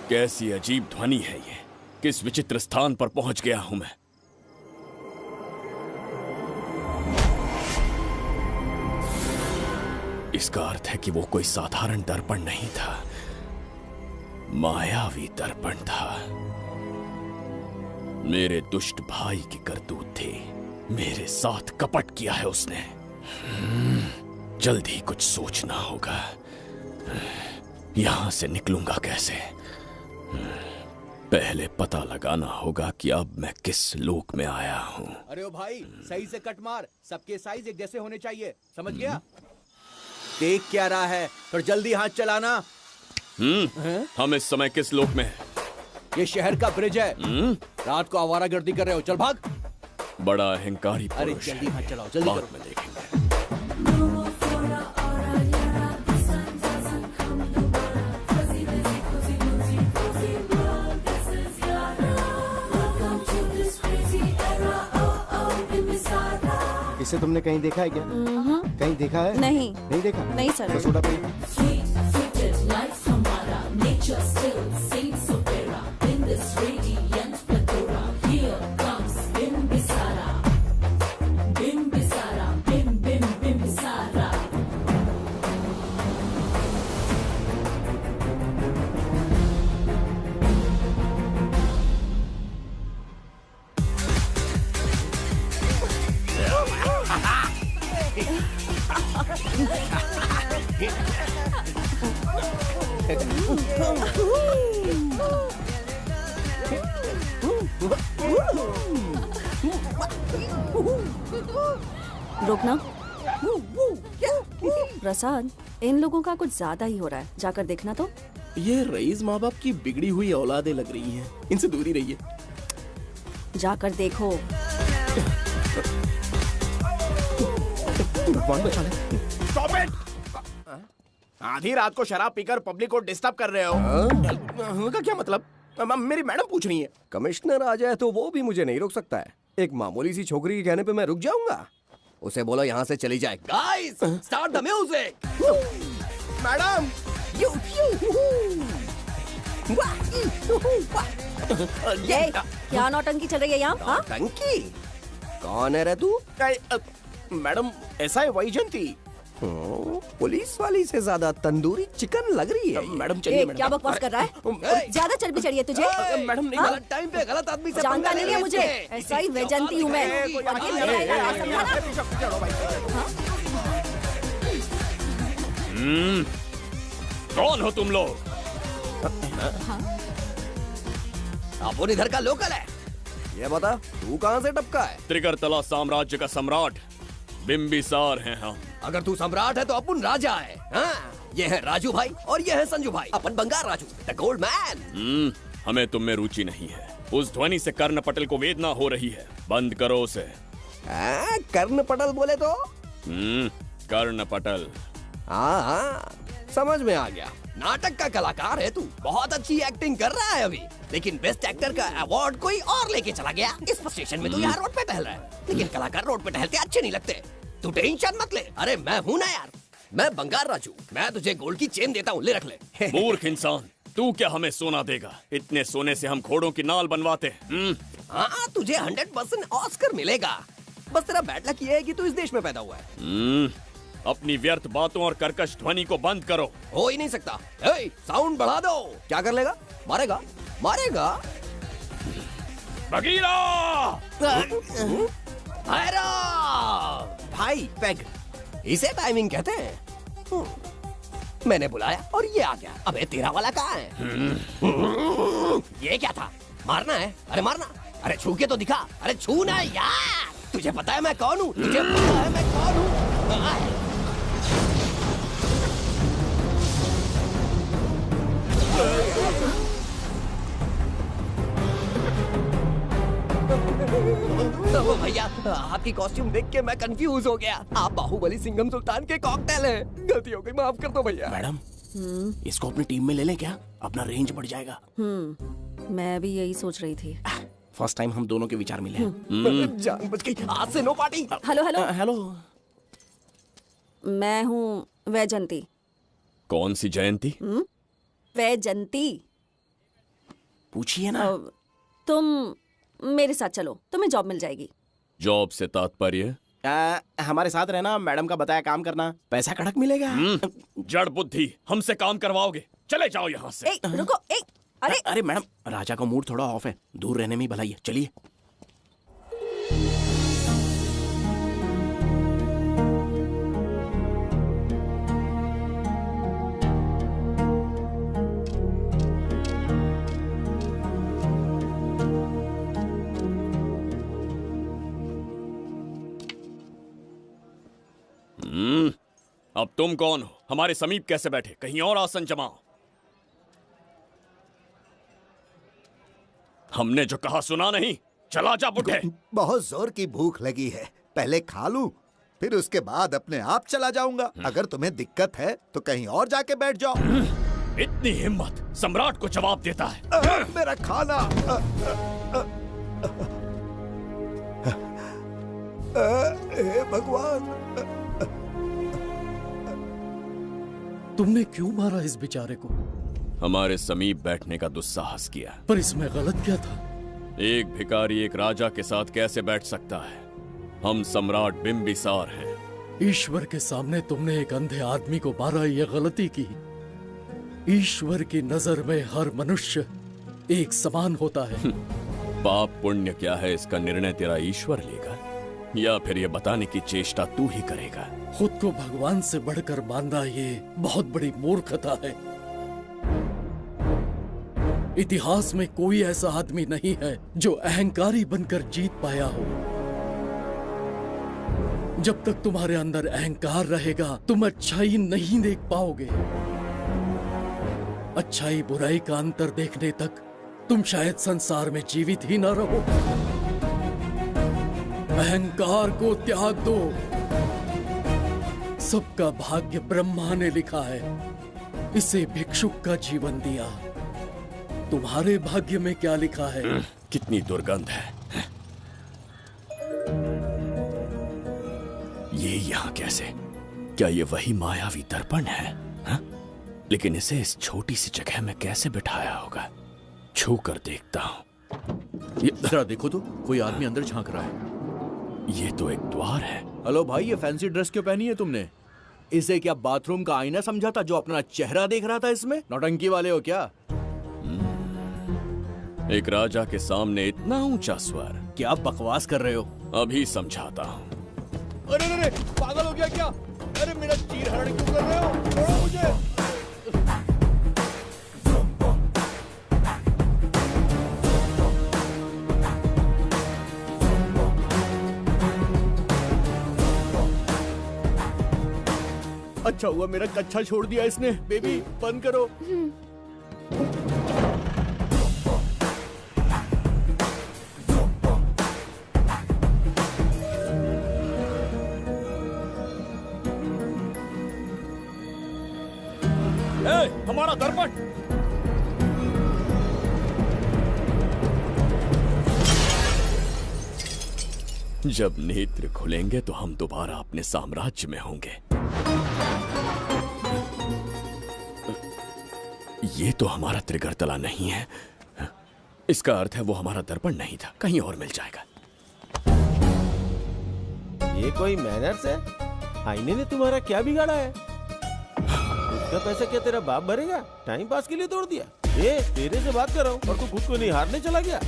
कैसी अजीब ध्वनि है ये? किस विचित्र स्थान पर पहुंच गया हूं मैं? इसका अर्थ है कि वो कोई साधारण दर्पण नहीं था, मायावी दर्पण था। मेरे दुष्ट भाई की करतूत थी। मेरे साथ कपट किया है उसने। जल्दी कुछ सोचना होगा। यहां से निकलूंगा कैसे? पहले पता लगाना होगा कि अब मैं किस लोक में आया हूँ। अरे ओ भाई, सही से कट मार। सबके साइज एक जैसे होने चाहिए, समझ गया? देख क्या रहा है? तो जल्दी हाथ चलाना। हम इस समय किस लोक में हैं? ये शहर का ब्रिज है। रात को आवारागर्दी कर रहे हो, चल भाग। बड़ा अहंकारी पुरुष। अरे जल्दी हाथ चलाओ, जल्दी करो। में देखेंगे। इसे तुमने कहीं देखा है क्या? कहीं देखा है? नहीं। नहीं देखा? नहीं सर। तो छोटा भाई। रुकना। प्रसाद, इन लोगों का कुछ ज्यादा ही हो रहा है, जाकर देखना तो। ये रईस माँ बाप की बिगड़ी हुई औलादें लग रही हैं। इनसे दूरी रहिए। जाकर देखो। भगवान बचा ले। Stop it! आधी रात को शराब पीकर पब्लिक को डिस्टर्ब कर रहे हो। का क्या मतलब? मेरी मैडम पूछ रही है। कमिश्नर आ जाए तो वो भी मुझे नहीं रोक सकता है। एक मामूली सी छोकरी के कहने पे मैं रुक जाऊंगा? उसे बोलो यहाँ से चली जाए। Guys, start the music. Madam, ये क्या नौटंकी चल रही है यहाँ? नौटंकी? कौन है रे तू? मैडम, ऐसा है वैजयंती। पुलिस वाली से ज्यादा तंदूरी चिकन लग रही है। मैडम चलिए। क्या बकवास कर रहा है? ज्यादा चर्बी चढ़ी है तुझे? मैडम नहीं, गलत टाइम पे गलत आदमी से जानता नहीं है मुझे। ऐसा ही वैजयंती हूँ मैं। कौन हो तुम लोग? अपन इधर का लोकल है। ये बता, तू कहाँ से टपका है? त्रिगर्तला साम्राज्य का सम्राट बिंबिसार हैं हम। अगर तू सम्राट है तो अपन राजा है। हाँ? ये है राजू भाई और ये है संजू भाई, अपन बंगार राजू, द गोल्ड मैन। हमें तुम में रुचि नहीं है। उस ध्वनि से कर्ण पटल को वेदना हो रही है, बंद करो उसे। कर्ण पटल बोले तो? कर्ण पटल। हाँ, समझ में आ गया। नाटक का कलाकार है तू, बहुत अच्छी एक्टिंग कर रहा है अभी, लेकिन बेस्ट एक्टर का अवार्ड कोई और लेके चला गया। इस फ्रस्ट्रेशन में तू यहाँ रोड पे टहल रहा है, लेकिन कलाकार रोड पे टहलते अच्छे नहीं लगते। तू टेंशन मत ले। अरे मैं हूँ ना यार, मैं बंगार राजू। मैं तुझे गोल्ड की चेन देता हूँ, ले रख ले। मूर्ख इंसान, तू क्या हमें सोना देगा? इतने सोने से हम घोड़ों की नाल बनवाते हैं। हाँ, तुझे 100% ऑस्कर मिलेगा। बस तेरा बैड लक ये है कि तू इस देश में पैदा हुआ है। अपनी व्यर्थ बातों और कर्कश ध्वनि को बंद करो। हो ही नहीं सकता। साउंड बढ़ा दो। क्या कर लेगा? मारेगा? मारेगा? बगीरा! भाई पैग, इसे टाइमिंग कहते हैं। मैंने बुलाया और ये आ गया। अबे तेरा वाला कहाँ है? ये क्या था? मारना है? अरे मारना। अरे छू के तो दिखा। अरे छू ना यार। तुझे पता है मैं कौन हूँ? तुझे पता है मैं कौन हूँ? भैया आपकी कॉस्ट्यूम देख के मैं कंफ्यूज हो गया। आप बाहुबली सिंघम सुल्तान के कॉकटेल हैं। गलती हो गई, माफ कर दो भैया। मैडम, इसको अपनी टीम में ले लें क्या? अपना रेंज बढ़ जाएगा। मैं भी यही सोच रही थी। फर्स्ट टाइम हम दोनों के विचार मिले। जान बच गई। आज से no party. Hello hello hello. मैं हूँ वैजंती। कौन सी जयंती? वैजंती। पूछिए ना। तुम मेरे साथ चलो, तुम्हें जॉब मिल जाएगी। जॉब से तात्पर्य? हमारे साथ रहना, मैडम का बताया काम करना, पैसा कड़क मिलेगा। जड़ बुद्धि, हमसे काम करवाओगे? चले जाओ यहाँ से। रुको। अरे मैडम, राजा का मूड थोड़ा ऑफ है, दूर रहने में ही भलाई है। चलिए। अब तुम कौन हो? हमारे समीप कैसे बैठे? कहीं और आसन जमाओ। हमने जो कहा सुना नहीं? चला जा बुढ़े। बहुत जोर की भूख लगी है, पहले खा लूं, फिर उसके बाद अपने आप चला जाऊंगा। अगर तुम्हें दिक्कत है तो कहीं और जाके बैठ जाओ। इतनी हिम्मत, सम्राट को जवाब देता है। मेरा खाना। हे भगवान, तुमने क्यों मारा इस बेचारे को? हमारे समीप बैठने का दुस्साहस किया। पर इसमें गलत क्या था? एक भिखारी एक राजा के साथ कैसे बैठ सकता है? हम सम्राट बिंबिसार हैं। ईश्वर के सामने तुमने एक अंधे आदमी को मारा, ये गलती की। ईश्वर की नजर में हर मनुष्य एक समान होता है। पाप पुण्य क्या है, इसका निर्णय तेरा ईश्वर लेगा या फिर ये बताने की चेष्टा तू ही करेगा? खुद को भगवान से बढ़कर मानना ये बहुत बड़ी मूर्खता है। इतिहास में कोई ऐसा आदमी नहीं है जो अहंकारी बनकर जीत पाया हो। जब तक तुम्हारे अंदर अहंकार रहेगा तुम अच्छाई नहीं देख पाओगे। अच्छाई बुराई का अंतर देखने तक तुम शायद संसार में जीवित ही न रहो। अहंकार को त्याग दो। सबका भाग्य ब्रह्मा ने लिखा है, इसे भिक्षुक का जीवन दिया। तुम्हारे भाग्य में क्या लिखा है? कितनी दुर्गंध है। ये यहाँ कैसे? क्या ये वही मायावी दर्पण है? हा? लेकिन इसे इस छोटी सी जगह में कैसे बिठाया होगा? छू कर देखता हूँ। ये जरा देखो तो, कोई आदमी अंदर झांक रहा है। ये तो एक द्वार है। हेलो भाई, ये फैंसी ड्रेस क्यों पहनी है तुमने? इसे क्या बाथरूम का आईना समझा था जो अपना चेहरा देख रहा था इसमें? नौटंकी वाले हो क्या? एक राजा के सामने इतना ऊंचा स्वर। क्या बकवास कर रहे हो? अभी समझाता हूँ। अरे अरे पागल हो गया क्या? अरे मेरा चीर हरण क्यों कर रहे हो? छोड़ो मुझे। अच्छा हुआ मेरा कच्छा छोड़ दिया इसने। बेबी बंद करो। हमारा दर्पण। जब नेत्र खुलेंगे तो हम दोबारा अपने साम्राज्य में होंगे। ये तो हमारा त्रिगर्तला नहीं है। इसका अर्थ है वो हमारा दर्पण नहीं था, कहीं और मिल जाएगा। ये कोई मैनर्स है? आईने ने तुम्हारा क्या बिगाड़ा है? उसका पैसा क्या तेरा बाप भरेगा? टाइम पास के लिए तोड़ दिया। ये तेरे से बात कर रहा हूँ और तू खुद को निहारने चला गया।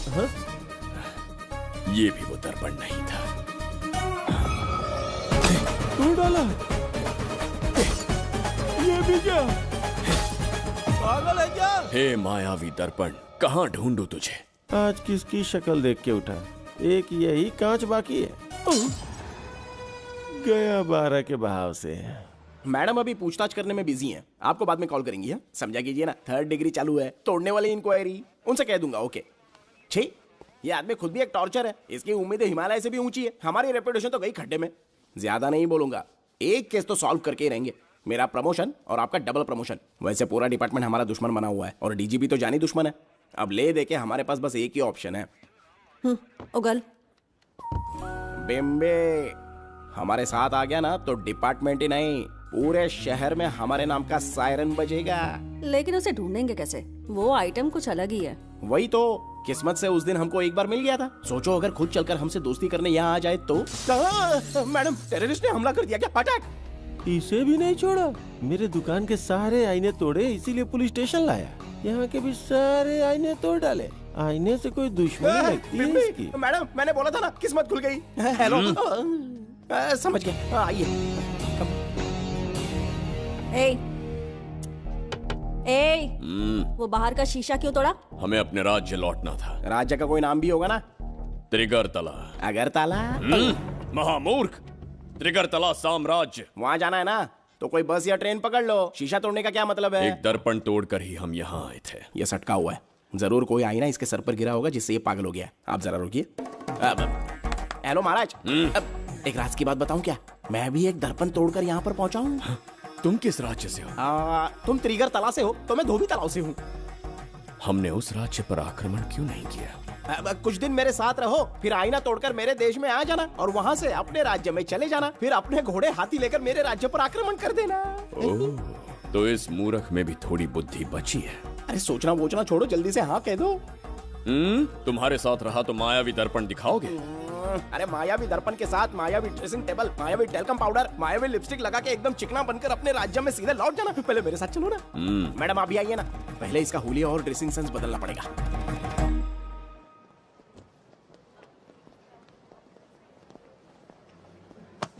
हाँ? ये भी वो दर्पण नहीं था। तू डाला? ये भी क्या? पागल है क्या? हे मायावी दर्पण, कहाँ ढूंढूं तुझे? आज किसकी शक्ल देख के उठा? एक यही कांच बाकी है। गया 12 के बहाव से। मैडम अभी पूछताछ करने में बिजी हैं। आपको बाद में कॉल करेंगी। है समझा कीजिए ना, 3rd डिग्री चालू है। तोड़ने वाली इंक्वायरी उनसे कह दूंगा। ओके। छी, ये आदमी खुद भी एक टॉर्चर है। इसकी उम्मीदें हिमालय से भी ऊंची है। हमारी रेपुटेशन तो गई खड्डे में। ज्यादा नहीं बोलूंगा, एक केस तो सॉल्व करके ही रहेंगे। मेरा प्रमोशन और आपका डबल प्रमोशन। वैसे पूरा डिपार्टमेंट हमारा दुश्मन बना हुआ है और डीजीपी तो जानी दुश्मन है। अब ले दे के हमारे पास बस एक ही ऑप्शन है। उगल बिम्बे हमारे साथ आ गया ना तो डिपार्टमेंट ही नहीं, पूरे शहर में हमारे नाम का सायरन बजेगा। लेकिन उसे ढूंढेंगे कैसे? वो आइटम कुछ अलग ही है। वही तो, किस्मत से उस दिन हमको एक बार मिल गया था। सोचो अगर खुद चलकर हमसे दोस्ती करने यहाँ आ जाए तो। मैडम, टेररिस्ट ने हमला कर दिया क्या? अटैक! इसे भी नहीं छोड़ा। मेरे दुकान के सारे आईने तोड़े, इसीलिए पुलिस स्टेशन लाया। यहाँ के भी सारे आईने तोड़ डाले। आईने से कोई दुश्मनी लगती है इसकी। मैडम, मैंने बोला था ना, किस्मत खुल गई। हेलो, समझ गया। आइए। वो बाहर का शीशा क्यों तोड़ा? हमें अपने राज्य लौटना था। राज्य का कोई नाम भी होगा ना? त्रिगर्तला। अगरतला? महामूर्ख, त्रिगर्तला साम्राज्य। वहाँ जाना है ना तो कोई बस या ट्रेन पकड़ लो। शीशा तोड़ने का क्या मतलब है? एक दर्पण तोड़कर ही हम यहाँ आए थे। ये सटका हुआ है, जरूर कोई आईना इसके सर पर गिरा होगा जिससे ये पागल हो गया। आप जरा रुकिए। हेलो महाराज, एक राज की बात बताऊं क्या? मैं भी एक दर्पण तोड़कर यहाँ पर पहुंचा हूँ। तुम किस राज्य से हो? तुम त्रिगर्तला से हो तो मैं धोबी तालाब से हूँ। हमने उस राज्य पर आक्रमण क्यों नहीं किया? कुछ दिन मेरे साथ रहो, फिर आईना तोड़कर मेरे देश में आ जाना और वहाँ से अपने राज्य में चले जाना। फिर अपने घोड़े हाथी लेकर मेरे राज्य पर आक्रमण कर देना। ओह, तो इस मूर्ख में भी थोड़ी बुद्धि बची है। अरे सोचना वोचना छोड़ो, जल्दी से हाँ कह दो। तुम्हारे साथ रहा तो मायावी दर्पण दिखाओगे? अरे मायावी दर्पण के साथ मायावी ड्रेसिंग टेबल, मायावी टेलकम पाउडर, मायावी लिपस्टिक लगा के एकदम चिकना बनकर अपने राज्य में सीधे लौट जाना। पहले मेरे साथ चलो ना। मैडम आप भी आइए ना, पहले इसका हुलिया और ड्रेसिंग सेंस बदलना पड़ेगा।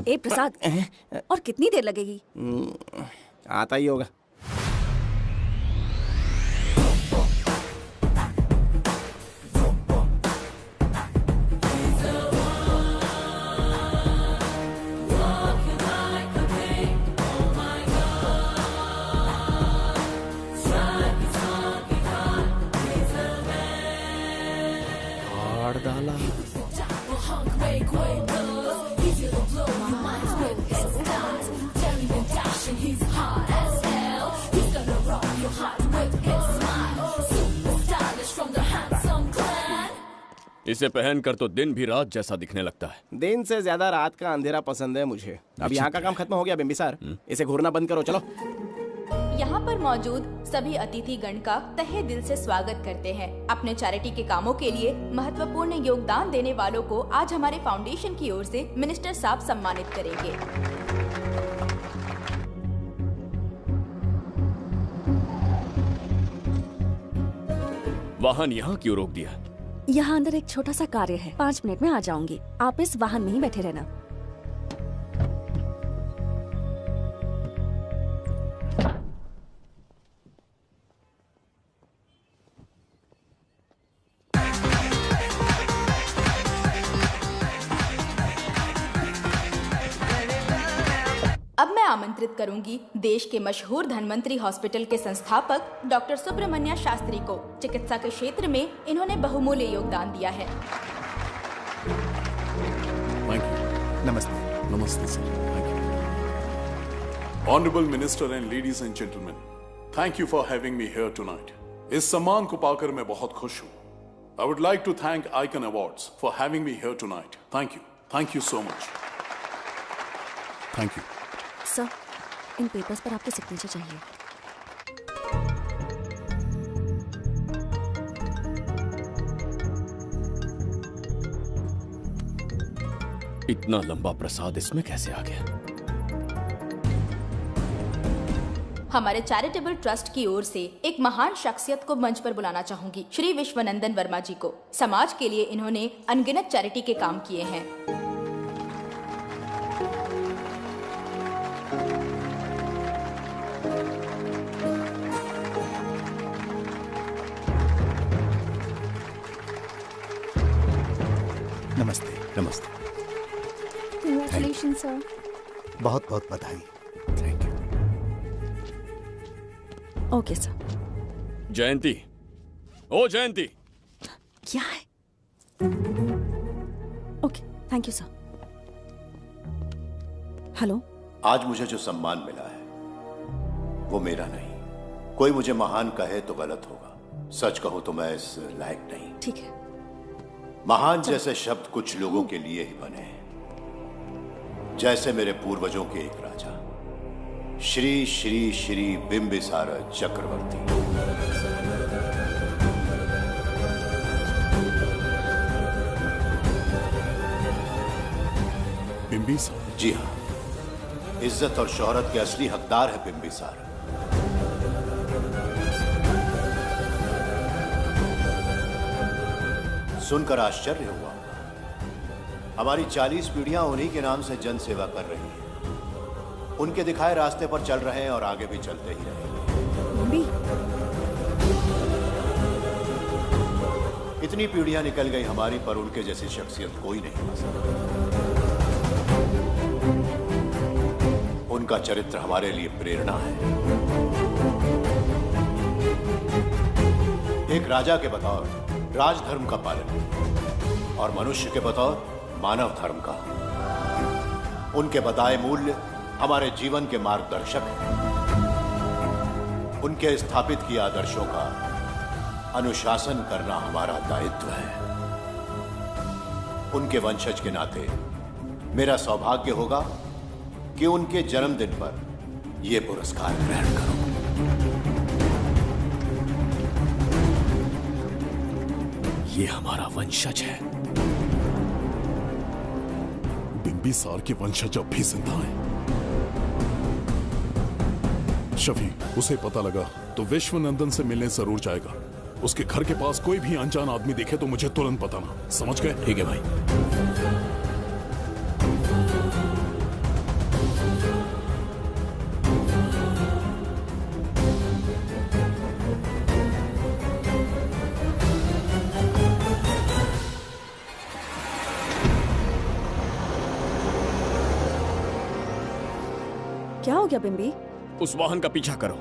ए प्रसाद, और कितनी देर लगेगी? आता ही होगा। इसे पहनकर तो दिन भी रात जैसा दिखने लगता है। दिन से ज्यादा रात का अंधेरा पसंद है मुझे। अब यहाँ का काम खत्म हो गया बिम्बिसार, इसे घूरना बंद करो। चलो। यहाँ पर मौजूद सभी अतिथि गण का तहे दिल से स्वागत करते हैं। अपने चैरिटी के कामों के लिए महत्वपूर्ण योगदान देने वालों को आज हमारे फाउंडेशन की ओर से मिनिस्टर साहब सम्मानित करेंगे। वाहन यहाँ क्यों रोक दिया? यहाँ अंदर एक छोटा सा कार्य है, 5 मिनट में आ जाऊंगी। आप इस वाहन में ही बैठे रहना। अब मैं आमंत्रित करूंगी देश के मशहूर धन्वंतरी हॉस्पिटल के संस्थापक डॉक्टर सुब्रमण्य शास्त्री को। चिकित्सा के क्षेत्र में इन्होंने बहुमूल्य योगदान दिया है। नमस्ते। नमस्ते sir. Honorable Minister and ladies and gentlemen, thank you for having me here tonight. इस सम्मान को पाकर मैं बहुत खुश हूँ। I would like to thank Icon Awards for having me here tonight. Thank you. Thank you so much. Thank you. Sir, in papers पर आपके सिग्नेचर चाहिए। इतना लंबा प्रसाद इसमें कैसे आ गया? हमारे चैरिटेबल ट्रस्ट की ओर से एक महान शख्सियत को मंच पर बुलाना चाहूंगी, श्री विश्वनंदन वर्मा जी को। समाज के लिए इन्होंने अनगिनत चैरिटी के काम किए हैं। नमस्ते। नमस्ते। Congratulations, sir. बहुत बहुत बधाई। Okay sir. जयंती, ओ जयंती। क्या है? Okay, thank you sir. Hello. आज मुझे जो सम्मान मिला है वो मेरा नहीं। कोई मुझे महान कहे तो गलत होगा, सच कहूं तो मैं इस लायक नहीं। ठीक है। महान जैसे शब्द कुछ लोगों के लिए ही बने हैं, जैसे मेरे पूर्वजों के एक राजा श्री श्री श्री बिंबिसार चक्रवर्ती। बिंबिसार? जी हाँ, इज्जत और शोहरत के असली हकदार है बिंबिसार। सुनकर आश्चर्य हुआ। हमारी 40 पीढ़ियां उन्हीं के नाम से जन सेवा कर रही हैं। उनके दिखाए रास्ते पर चल रहे हैं और आगे भी चलते ही रहेंगे। इतनी पीढ़ियां निकल गई हमारी, पर उनके जैसी शख्सियत कोई नहीं बन सकता। उनका चरित्र हमारे लिए प्रेरणा है। एक राजा के बतौर राजधर्म का पालन और मनुष्य के बतौर मानव धर्म का। उनके बताए मूल्य हमारे जीवन के मार्गदर्शक हैं। उनके स्थापित किए आदर्शों का अनुशासन करना हमारा दायित्व है। उनके वंशज के नाते मेरा सौभाग्य होगा कि उनके जन्मदिन पर यह पुरस्कार ग्रहण करूं। ये हमारा वंशज है। बिंबिसार के वंशज अब भी जिंदा हैं। शफी, उसे पता लगा तो विश्वनंदन से मिलने जरूर जाएगा। उसके घर के पास कोई भी अनजान आदमी दिखे तो मुझे तुरंत बताना, समझ गए? ठीक है भाई। क्या हो गया बिंबी? उस वाहन का पीछा करो।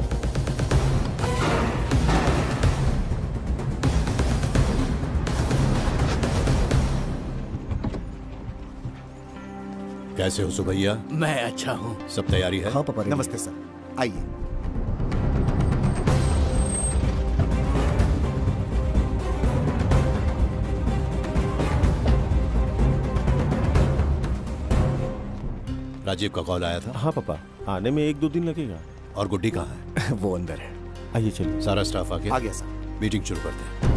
कैसे हो सुभैया? मैं अच्छा हूँ। सब तैयारी है? हाँ पापा। नमस्ते सर, आइए। राजीव का कॉल आया था? हाँ पापा, आने में 1-2 दिन लगेगा। और गुड्डी कहाँ है? वो अंदर है। आइए चलिए। सारा स्टाफ आ गया? आ गया सर। मीटिंग शुरू करते हैं।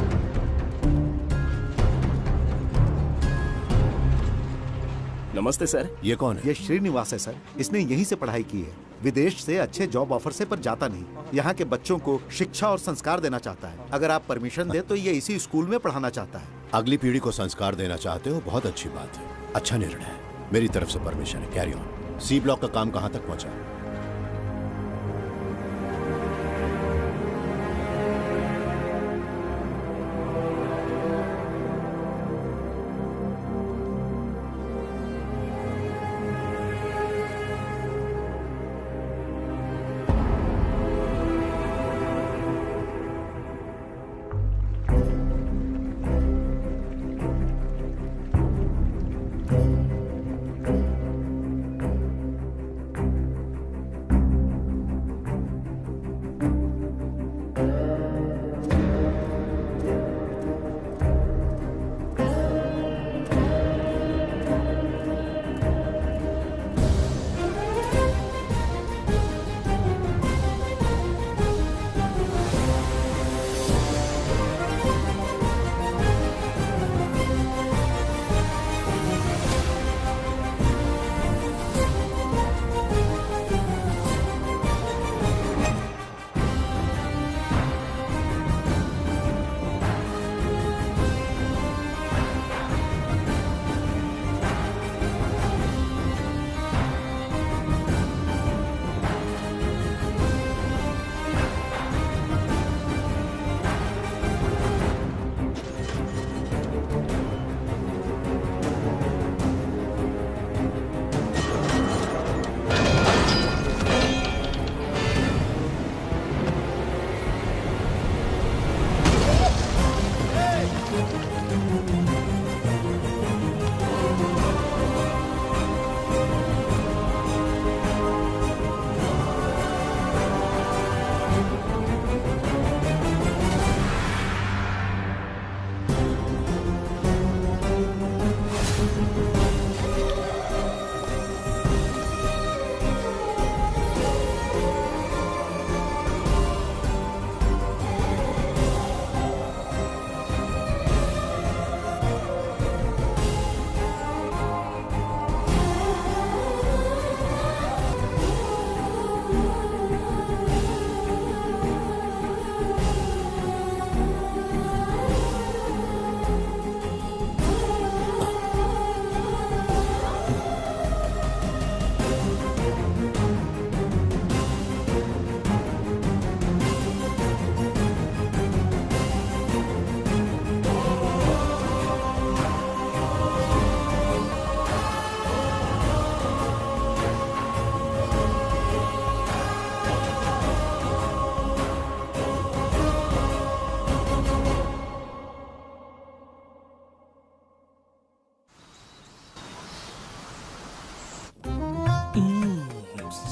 नमस्ते सर। ये कौन है? ये श्रीनिवास है सर। इसने यहीं से पढ़ाई की है। विदेश से अच्छे जॉब ऑफर से पर जाता नहीं। यहाँ के बच्चों को शिक्षा और संस्कार देना चाहता है। अगर आप परमिशन दे तो ये इसी स्कूल में पढ़ाना चाहता है। अगली पीढ़ी को संस्कार देना चाहते हो, बहुत अच्छी बात है, अच्छा निर्णय है। मेरी तरफ से परमिशन है, कैरी ऑन। सी ब्लॉक का काम कहाँ तक पहुँचा?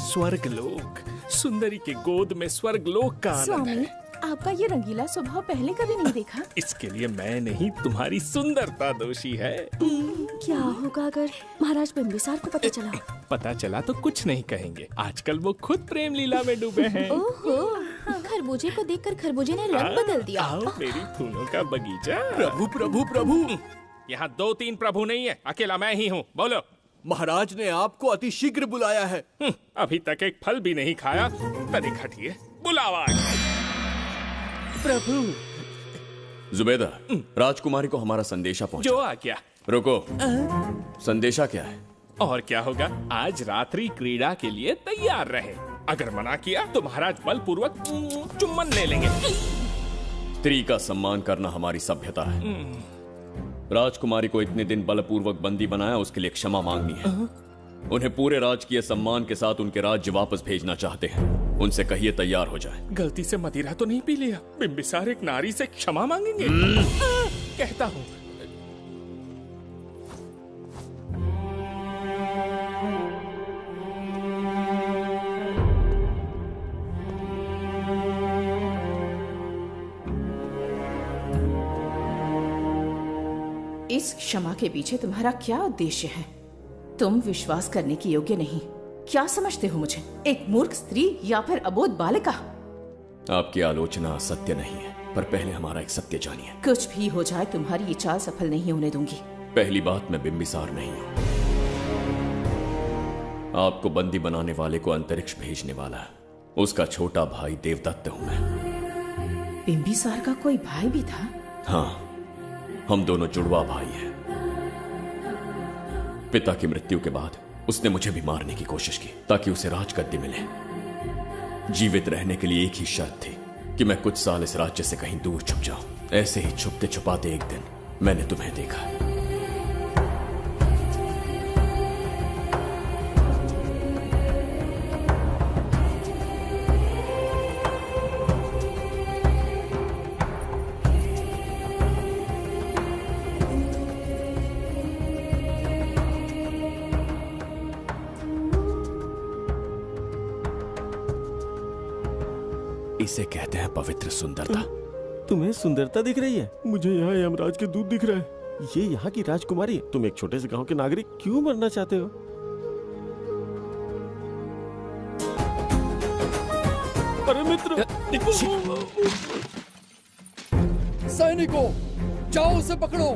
स्वर्गलोक, सुंदरी के गोद में स्वर्गलोक का आनंद स्वामी, है। आपका ये रंगीला स्वभाव पहले कभी नहीं देखा। इसके लिए मैं नहीं, तुम्हारी सुंदरता दोषी है। क्या होगा अगर महाराज बिंबिसार को पता चला? पता चला तो कुछ नहीं कहेंगे, आजकल वो खुद प्रेम लीला में डूबे हैं। ओहो, खरबूजे को देखकर खरबूजे ने रंग बदल दिया। आओ मेरी फूलों का बगीचा। प्रभु प्रभु प्रभु, यहाँ 2-3 प्रभु नहीं है, अकेला मैं ही हूँ। बोलो। महाराज ने आपको अति शीघ्र बुलाया है। अभी तक एक फल भी नहीं खाया, तनिक हटिए, बुलावा। प्रभु। जुबेदा, राजकुमारी को हमारा संदेशा पहुंचा। जो आ गया। रुको, संदेशा क्या है? और क्या होगा, आज रात्रि क्रीड़ा के लिए तैयार रहे। अगर मना किया तो महाराज बलपूर्वक चुम्बन ले लेंगे। स्त्री का सम्मान करना हमारी सभ्यता है। राजकुमारी को इतने दिन बलपूर्वक बंदी बनाया, उसके लिए क्षमा मांगनी है। उन्हें पूरे राजकीय सम्मान के साथ उनके राज्य वापस भेजना चाहते हैं। उनसे कहिए तैयार हो जाए। गलती से मदिरा तो नहीं पी लिया? बिंबिसार एक नारी से क्षमा मांगेंगे? कहता हूँ। इस क्षमा के पीछे तुम्हारा क्या उद्देश्य है? तुम विश्वास करने की योग्य नहीं। क्या समझते हो मुझे, एक मूर्ख स्त्री या फिर अबोध बालिका? आपकी आलोचना सत्य नहीं है, पर पहले हमारा एक सत्य जानिए। कुछ भी हो जाए, तुम्हारी ये चाल सफल नहीं होने दूंगी। पहली बात, मैं बिंबिसार नहीं हूँ। आपको बंदी बनाने वाले को अंतरिक्ष भेजने वाला उसका छोटा भाई देवदत्त हूँ मैं। बिंबिसार का कोई भाई भी था? हाँ, हम दोनों जुड़वा भाई हैं। पिता की मृत्यु के बाद उसने मुझे भी मारने की कोशिश की ताकि उसे राजगद्दी मिले। जीवित रहने के लिए एक ही शर्त थी कि मैं कुछ साल इस राज्य से कहीं दूर छुप जाऊं। ऐसे ही छुपते छुपाते एक दिन मैंने तुम्हें देखा। इसे कहते हैं पवित्र सुंदरता। तुम्हें सुंदरता दिख रही है? मुझे यहाँ यमराज के दूत दिख रहा है। ये यहाँ की राजकुमारी है। तुम एक छोटे से गांव के नागरिक क्यों मरना चाहते हो? अरे मित्र, सैनिकों, जाओ उसे पकड़ो।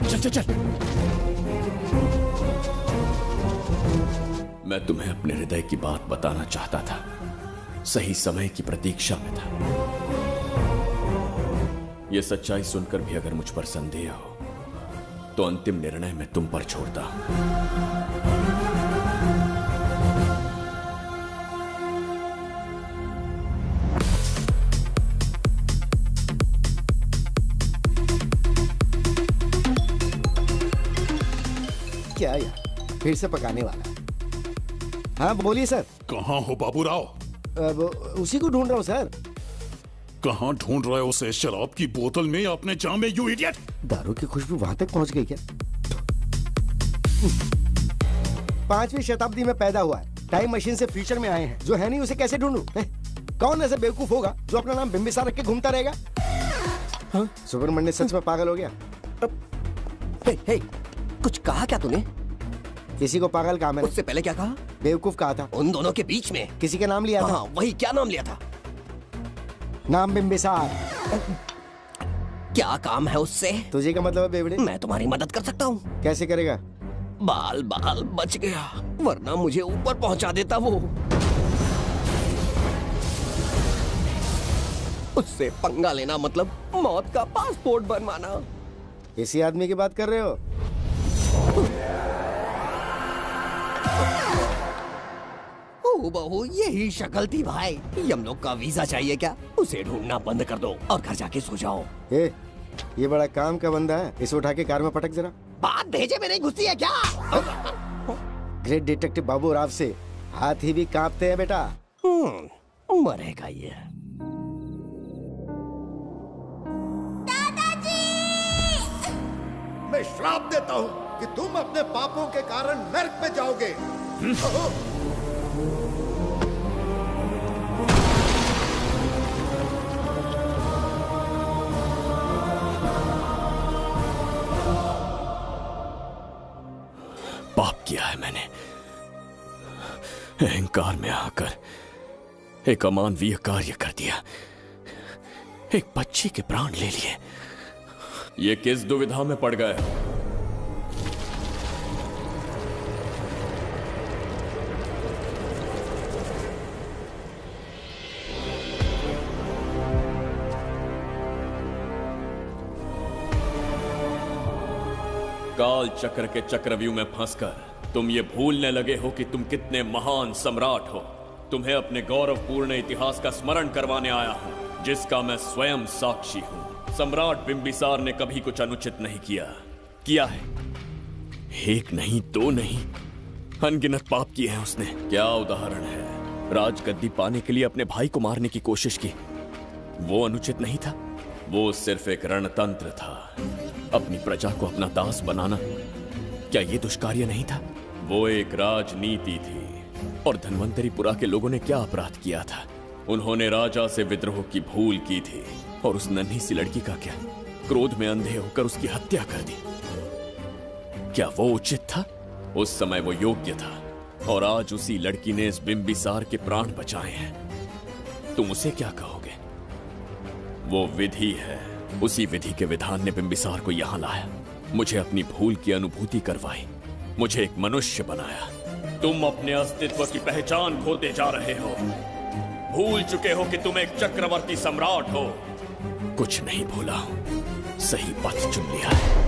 चल चल चल। मैं तुम्हें अपने हृदय की बात बताना चाहता था, सही समय की प्रतीक्षा में था। यह सच्चाई सुनकर भी अगर मुझ पर संदेह हो तो अंतिम निर्णय मैं तुम पर छोड़ता हूं। क्या यार, फिर से पकाने वाला? हाँ बोलिए सर। कहाँ हो बाबूराव? अब उसी को ढूंढ रहा हूँ सर। कहाँ ढूंढ रहे हो उसे? शराब की बोतल में या अपने जाम में, यू इडियट? दारू की खुशबू वहां तक पहुंच गई क्या? 5वीं शताब्दी में पैदा हुआ है, टाइम मशीन से फ्यूचर में आए हैं। जो है नहीं उसे कैसे ढूंढूं? कौन ऐसा बेवकूफ होगा जो अपना नाम बिंबिसार रख के घूमता रहेगा? हाँ? सुब्रमण्य सच में पागल हो गया। हे, कुछ कहा क्या तूने? किसी को पागल कहा मैंने। उससे पहले क्या कहा? बेवकूफ कहा था। उन दोनों के बीच में किसी का नाम लिया था। वही, क्या नाम लिया था? नाम बिंबिसार। क्या काम है उससे? तुझे क्या मतलब है बेवड़े? मैं तुम्हारी मदद कर सकता हूँ। कैसे करेगा? बाल बाल बच गया, वरना मुझे ऊपर पहुंचा देता वो। उससे पंगा लेना मतलब मौत का पासपोर्ट बनवाना। इसी आदमी की बात कर रहे हो? बहू, यही शक्ल थी भाई। यमलोक का वीजा चाहिए क्या? उसे ढूंढना बंद कर दो और घर जाके सो जाओ। ये बड़ा काम का बंदा है, इसे उठा के कार में पटक जरा। बात भेजे में नहीं घुसती है क्या? ग्रेट डिटेक्टिव बाबू राव से हाथी भी कांपते हैं बेटा। मरेगा ये। मैं श्राप देता हूँ कि तुम अपने पापों के कारण नर्क में जाओगे। पाप किया है मैंने। अहंकार में आकर एक अमानवीय कार्य कर दिया, एक बच्ची के प्राण ले लिए। ये किस दुविधा में पड़ गए हो? काल चक्र के चक्रव्यूह में फंसकर तुम ये भूलने लगे हो कि तुम कितने महान सम्राट हो। तुम्हें अपने गौरवपूर्ण इतिहास का स्मरण करवाने आया हूं, जिसका मैं स्वयं साक्षी हूं। सम्राट बिंबिसार ने कभी कुछ अनुचित नहीं किया है। एक नहीं, दो नहीं, अनगिनत पाप किए हैं उसने। क्या उदाहरण है? राजगद्दी पाने के लिए अपने भाई को मारने की कोशिश की, वो अनुचित नहीं था? वो सिर्फ एक रणतंत्र था। अपनी प्रजा को अपना दास बनाना, क्या ये दुष्कार्य नहीं था? वो एक राजनीति थी। और धन्वंतरीपुरा के लोगों ने क्या अपराध किया था? उन्होंने राजा से विद्रोह की भूल की थी। और उस नन्ही सी लड़की का क्या? क्रोध में अंधे होकर उसकी हत्या कर दी। क्या वो उचित था? उस समय वो योग्य था। और आज उसी लड़की ने इस बिंबिसार के प्राण बचाए हैं। तुम उसे क्या कहोगे? वो विधि है। उसी विधि के विधान ने बिंबिसार को यहां लाया, मुझे अपनी भूल की अनुभूति करवाई, मुझे एक मनुष्य बनाया। तुम अपने अस्तित्व की पहचान खोते जा रहे हो। भूल चुके हो कि तुम एक चक्रवर्ती सम्राट हो। कुछ नहीं भूला हूं, सही पथ चुन लिया है।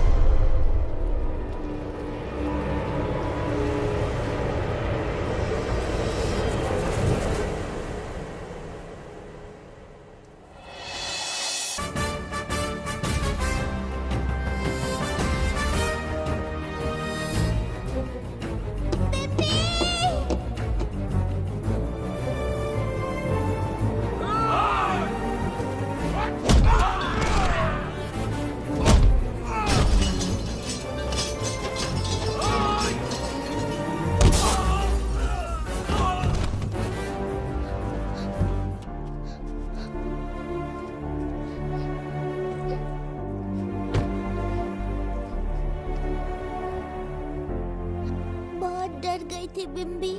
बिम्बी।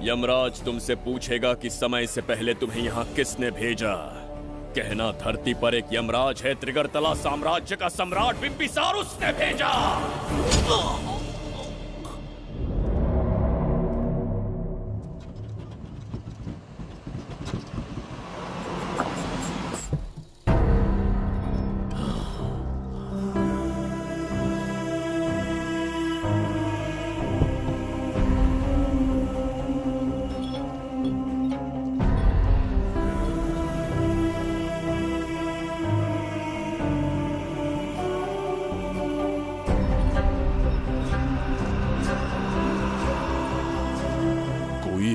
यमराज तुमसे पूछेगा कि समय से पहले तुम्हें यहाँ किसने भेजा। कहना धरती पर एक यमराज है, त्रिगर्तला साम्राज्य का सम्राट बिंबिसार उसने भेजा।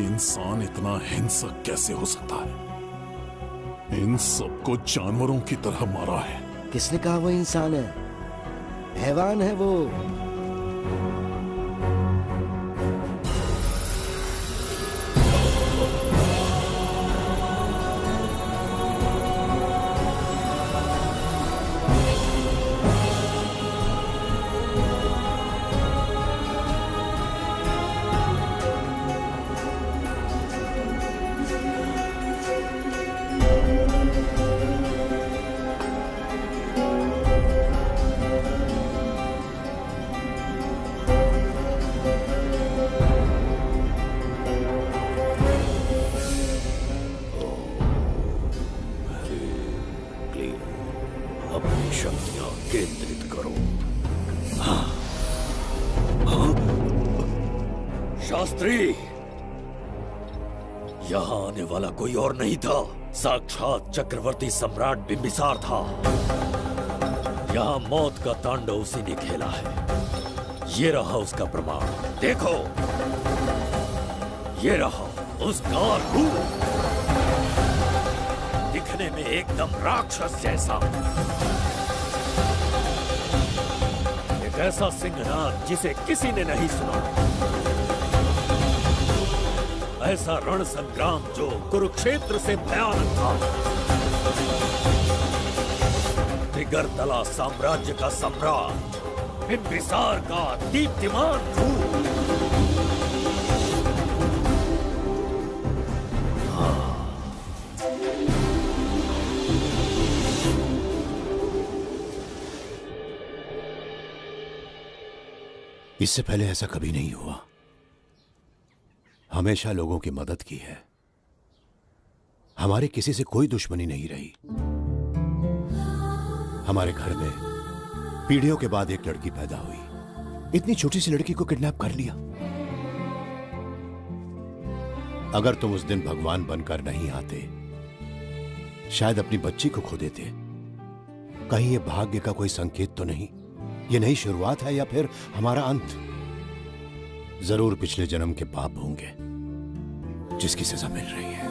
इंसान इतना हिंसक कैसे हो सकता है? इन सबको जानवरों की तरह मारा है। किसने कहा वो इंसान है? हैवान है वो। शास्त्री, यहाँ आने वाला कोई और नहीं था, साक्षात चक्रवर्ती सम्राट बिंबिसार था। यहाँ मौत का तांडव उसी ने खेला है। ये रहा उसका प्रमाण, देखो, ये रहा उसका रूप, दिखने में एकदम राक्षस जैसा। एक ऐसा सिंहनाद जिसे किसी ने नहीं सुना, ऐसा रण संग्राम जो कुरुक्षेत्र से भयानक था। त्रिगर्तला साम्राज्य का सम्राट बिंबिसार का दीप्तिमान रूप। इससे पहले ऐसा कभी नहीं हुआ। हमेशा लोगों की मदद की है। हमारे किसी से कोई दुश्मनी नहीं रही। हमारे घर में पीढ़ियों के बाद एक लड़की पैदा हुई। इतनी छोटी सी लड़की को किडनैप कर लिया। अगर तुम उस दिन भगवान बनकर नहीं आते, शायद अपनी बच्ची को खो देते। कहीं ये भाग्य का कोई संकेत तो नहीं? ये नई शुरुआत है या फिर हमारा अंत? जरूर पिछले जन्म के पाप होंगे जिसकी सजा मिल रही है।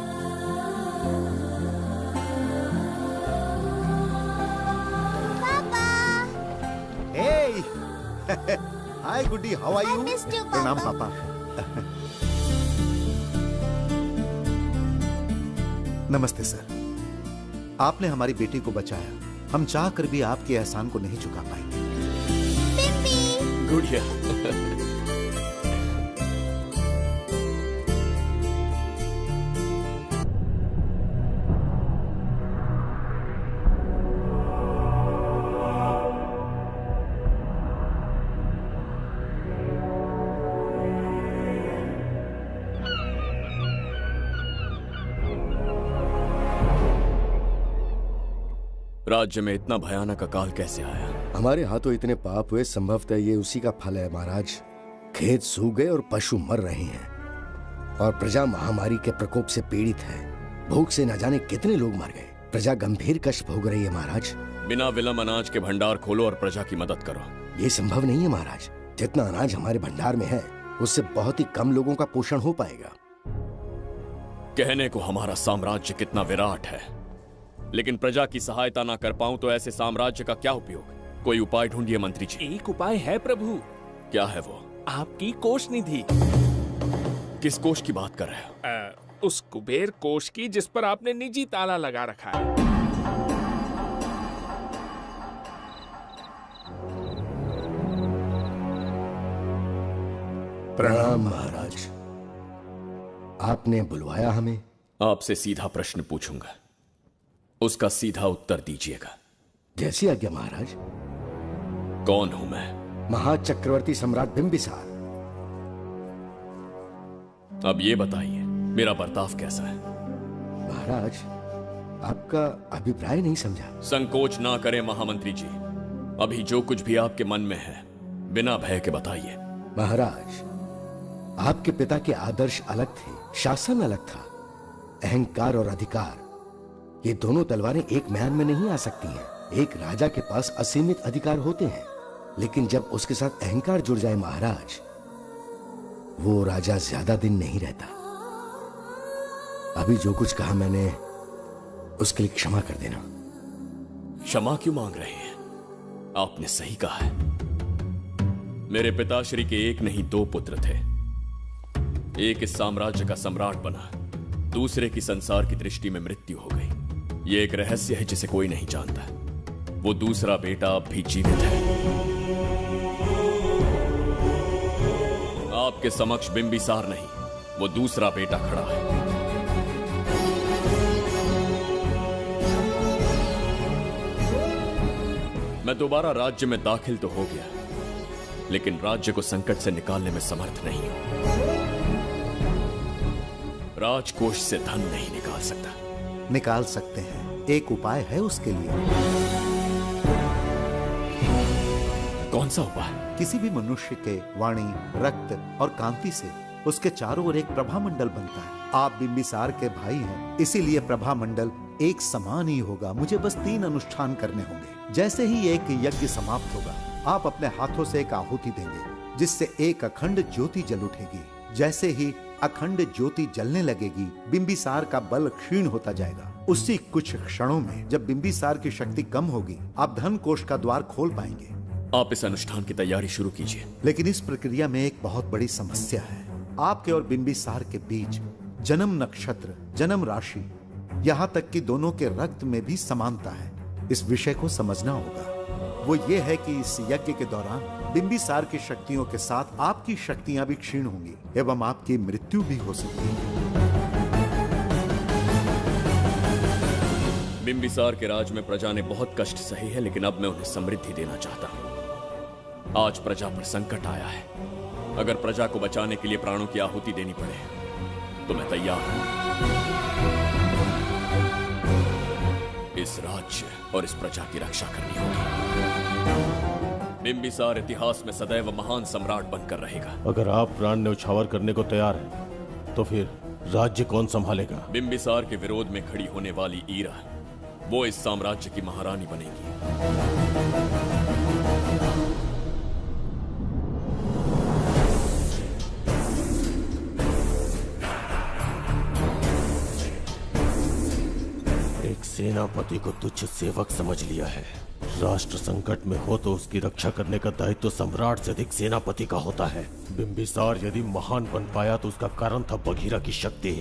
हाय गुड्डी, हाउ आर यू? प्रणाम पापा। नमस्ते सर। आपने हमारी बेटी को बचाया। हम चाह कर भी आपके एहसान को नहीं चुका पाएंगे। गुड़िया। राज्य में इतना भयानक अकाल कैसे आया? हमारे हाथों इतने पाप हुए, संभवतः ये उसी का फल है महाराज। खेत सूख गए और पशु मर रहे हैं और प्रजा महामारी के प्रकोप से पीड़ित है। भूख से न जाने कितने लोग मर गए। प्रजा गंभीर कष्ट भोग रही है महाराज। बिना विलंब अनाज के भंडार खोलो और प्रजा की मदद करो। ये संभव नहीं है महाराज। जितना अनाज हमारे भंडार में है उससे बहुत ही कम लोगों का पोषण हो पाएगा। कहने को हमारा साम्राज्य कितना विराट है, लेकिन प्रजा की सहायता ना कर पाऊं तो ऐसे साम्राज्य का क्या उपयोग? कोई उपाय ढूंढिए मंत्री जी। एक उपाय है प्रभु। क्या है वो? आपकी कोष निधि। किस कोष की बात कर रहे हो? उस कुबेर कोष की जिस पर आपने निजी ताला लगा रखा है। प्रणाम महाराज। आपने बुलवाया हमें? आपसे सीधा प्रश्न पूछूंगा, उसका सीधा उत्तर दीजिएगा। जैसी आज्ञा महाराज। कौन हूं मैं? महाचक्रवर्ती सम्राट बिंबिसार। अब ये बताइए, मेरा बर्ताव कैसा है? महाराज, आपका अभिप्राय नहीं समझा। संकोच ना करें महामंत्री जी। अभी जो कुछ भी आपके मन में है बिना भय के बताइए। महाराज, आपके पिता के आदर्श अलग थे, शासन अलग था। अहंकार और अधिकार, ये दोनों तलवारें एक म्यान में नहीं आ सकती हैं। एक राजा के पास असीमित अधिकार होते हैं, लेकिन जब उसके साथ अहंकार जुड़ जाए महाराज, वो राजा ज्यादा दिन नहीं रहता। अभी जो कुछ कहा मैंने, उसके लिए क्षमा कर देना। क्षमा क्यों मांग रहे हैं? आपने सही कहा है। मेरे पिताश्री के एक नहीं दो पुत्र थे। एक इस साम्राज्य का सम्राट बना, दूसरे की संसार की दृष्टि में मृत्यु हो गई। ये एक रहस्य है जिसे कोई नहीं जानता। वो दूसरा बेटा अब भी जीवित है। आपके समक्ष बिंबिसार नहीं, वो दूसरा बेटा खड़ा है। मैं दोबारा राज्य में दाखिल तो हो गया, लेकिन राज्य को संकट से निकालने में समर्थ नहीं हूं। राजकोष से धन नहीं निकाल सकता। निकाल सकते हैं, एक उपाय है उसके लिए। कौन सा उपाय? किसी भी मनुष्य के वाणी, रक्त और कांति से उसके चारों ओर एक प्रभा मंडल बनता है। आप बिंबिसार के भाई हैं, इसीलिए प्रभा मंडल एक समान ही होगा। मुझे बस 3 अनुष्ठान करने होंगे। जैसे ही एक यज्ञ समाप्त होगा, आप अपने हाथों से एक आहुति देंगे, जिससे एक अखंड ज्योति जल उठेगी। जैसे ही अखंड ज्योति जलने लगेगी, बिंबिसार का बल क्षीण होता जाएगा। उसी कुछ क्षणों में जब बिंबिसार की शक्ति कम होगी, आप धन कोष का द्वार खोल पाएंगे। आप इस अनुष्ठान की तैयारी शुरू कीजिए। लेकिन इस प्रक्रिया में एक बहुत बड़ी समस्या है। आपके और बिंबिसार के बीच जन्म नक्षत्र, जन्म राशि, यहाँ तक कि दोनों के रक्त में भी समानता है। इस विषय को समझना होगा। वो ये है कि इस यज्ञ के दौरान बिंबिसार की शक्तियों के साथ आपकी शक्तियां भी क्षीण होंगी एवं आपकी मृत्यु भी हो सकती है। बिंबिसार के राज में प्रजा ने बहुत कष्ट सहे हैं, लेकिन अब मैं उन्हें समृद्धि देना चाहता हूँ। आज प्रजा पर संकट आया है। अगर प्रजा को बचाने के लिए प्राणों की आहुति देनी पड़े तो मैं तैयार हूं। इस राज्य और इस प्रजा की रक्षा करनी होगी। बिंबिसार इतिहास में सदैव महान सम्राट बनकर रहेगा। अगर आप प्राण न्यौछावर करने को तैयार हैं, तो फिर राज्य कौन संभालेगा? बिंबिसार के विरोध में खड़ी होने वाली ईरा, वो इस साम्राज्य की महारानी बनेगी। सेनापति को तुच्छ सेवक समझ लिया है। राष्ट्र संकट में हो तो उसकी रक्षा करने का दायित्व तो सम्राट से अधिक सेनापति का होता है। बिंबिसार यदि महान बन पाया तो उसका कारण था बघीरा की शक्ति।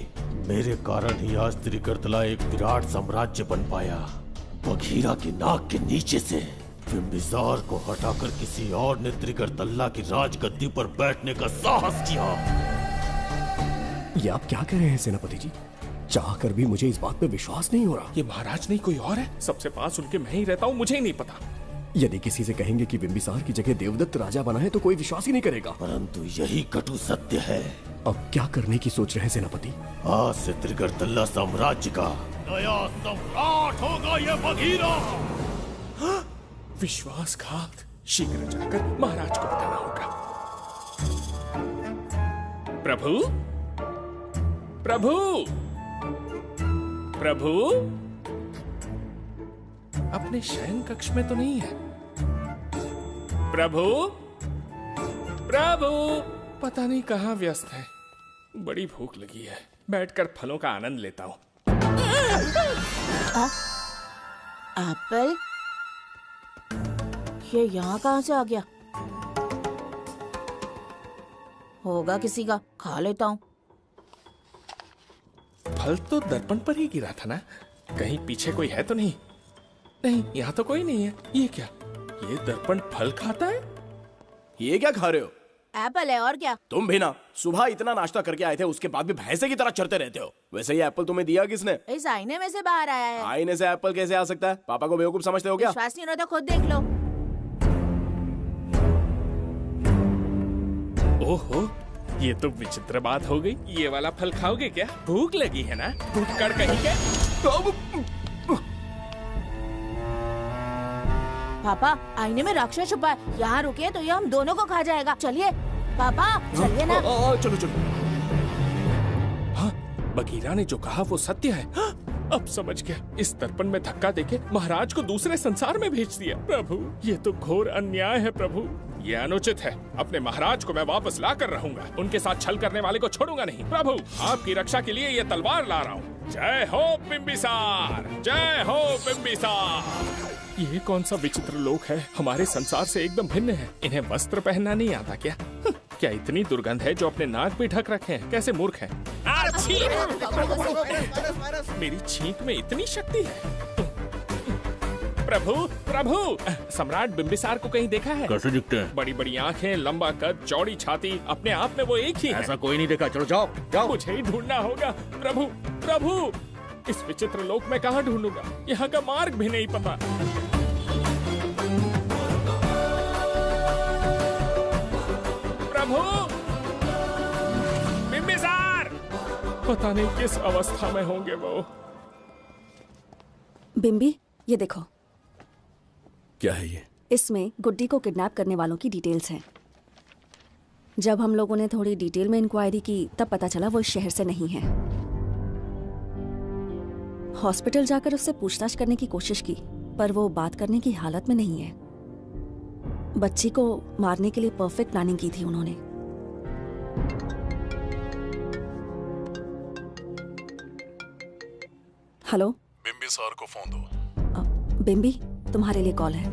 मेरे कारण ही आज त्रिगर्तला एक विराट साम्राज्य बन पाया। बघीरा की नाक के नीचे से बिंबिसार को हटाकर किसी और ने त्रिगर्तला की राजगद्दी पर बैठने का साहस किया। ये आप क्या कह रहे हैं सेनापति जी? चाह कर भी मुझे इस बात पे विश्वास नहीं हो रहा। ये महाराज नहीं कोई और है। सबसे पास उनके मैं ही रहता हूँ, मुझे ही नहीं पता। यदि किसी से कहेंगे कि बिंबिसार की जगह देवदत्त राजा बना है तो कोई विश्वास ही नहीं करेगा। परंतु यही कटु सत्य है। अब क्या करने की सोच रहे हैं सेनापति? आज से त्रिगर्तला साम्राज्य का नया सम्राट होगा ये बघीरा। विश्वासघात। शीघ्र जाकर महाराज को बताना होगा। प्रभु, प्रभु, प्रभु, अपने शयन कक्ष में तो नहीं है। प्रभु, प्रभु, पता नहीं कहाँ व्यस्त है। बड़ी भूख लगी है, बैठकर फलों का आनंद लेता हूँ। एप्पल? ये यहाँ कहाँ से आ गया? होगा किसी का, खा लेता हूँ। फल तो दर्पण पर ही गिरा था ना? कहीं पीछे कोई है तो नहीं? नहीं, यहाँ तो कोई नहीं है। ये क्या? ये दर्पण फल खाता है? ये क्या खा रहे हो? एप्पल है और क्या? तुम भी ना सुबह इतना नाश्ता करके आए थे, उसके बाद भी भैंसे की तरह चरते रहते हो। वैसे ये एप्पल तुम्हें दिया किसने? इस आईने में से बाहर आया है। आईने से एप्पल कैसे आ सकता है? पापा को बेवकूफ समझते हो क्या? विश्वास नहीं हो रहा तो खुद देख लो। ओहो, ये तो विचित्र बात हो गई। ये वाला फल खाओगे क्या? भूख लगी है ना? भूखड़ कहीं के? पापा, आईने में राक्षस छुपा है। यहाँ रुके तो ये हम दोनों को खा जाएगा। चलिए पापा, चलिए ना। चलो चलो। हाँ, बघीरा ने जो कहा वो सत्य है। हाँ, अब समझ गया। इस दर्पण में धक्का देके महाराज को दूसरे संसार में भेज दिया। प्रभु, ये तो घोर अन्याय है प्रभु। ये अनुचित है। अपने महाराज को मैं वापस ला कर रहूंगा। उनके साथ छल करने वाले को छोड़ूंगा नहीं। प्रभु, आपकी रक्षा के लिए ये तलवार ला रहा हूँ। जय हो बिंबिसार, जय हो बिंबिसार। ये कौन सा विचित्र लोक है? हमारे संसार से एकदम भिन्न है। इन्हें वस्त्र पहनना नहीं आता क्या? क्या इतनी दुर्गंध है जो अपने नाक भी ढक रखे हैं? कैसे मूर्ख हैं? मेरी छींक में इतनी शक्ति है। प्रभु, प्रभु, सम्राट बिंबिसार को कहीं देखा है? कैसे दिखते हैं? बड़ी बड़ी आंखें, लंबा कद, चौड़ी छाती, अपने आप में वो एक ही है। ऐसा कोई नहीं देखा। चलो जाओ जाओ। मुझे ही ढूंढना होगा। प्रभु, प्रभु, इस विचित्र लोक में कहाँ ढूंढूंगा? यहाँ का मार्ग भी नहीं पता। प्रभु, बिंबिसार, पता नहीं किस अवस्था में होंगे वो। बिंबी, ये देखो। क्या है ये? इसमें गुड्डी को किडनैप करने वालों की डिटेल्स हैं। जब हम लोगों ने थोड़ी डिटेल में इंक्वायरी की तब पता चला वो इस शहर से नहीं है। हॉस्पिटल जाकर उससे पूछताछ करने की कोशिश की पर वो बात करने की हालत में नहीं है। बच्ची को मारने के लिए परफेक्ट प्लानिंग की थी उन्होंने। हेलो, बिम्बिसार को फोन दो। बिम्बी, तुम्हारे लिए कॉल है।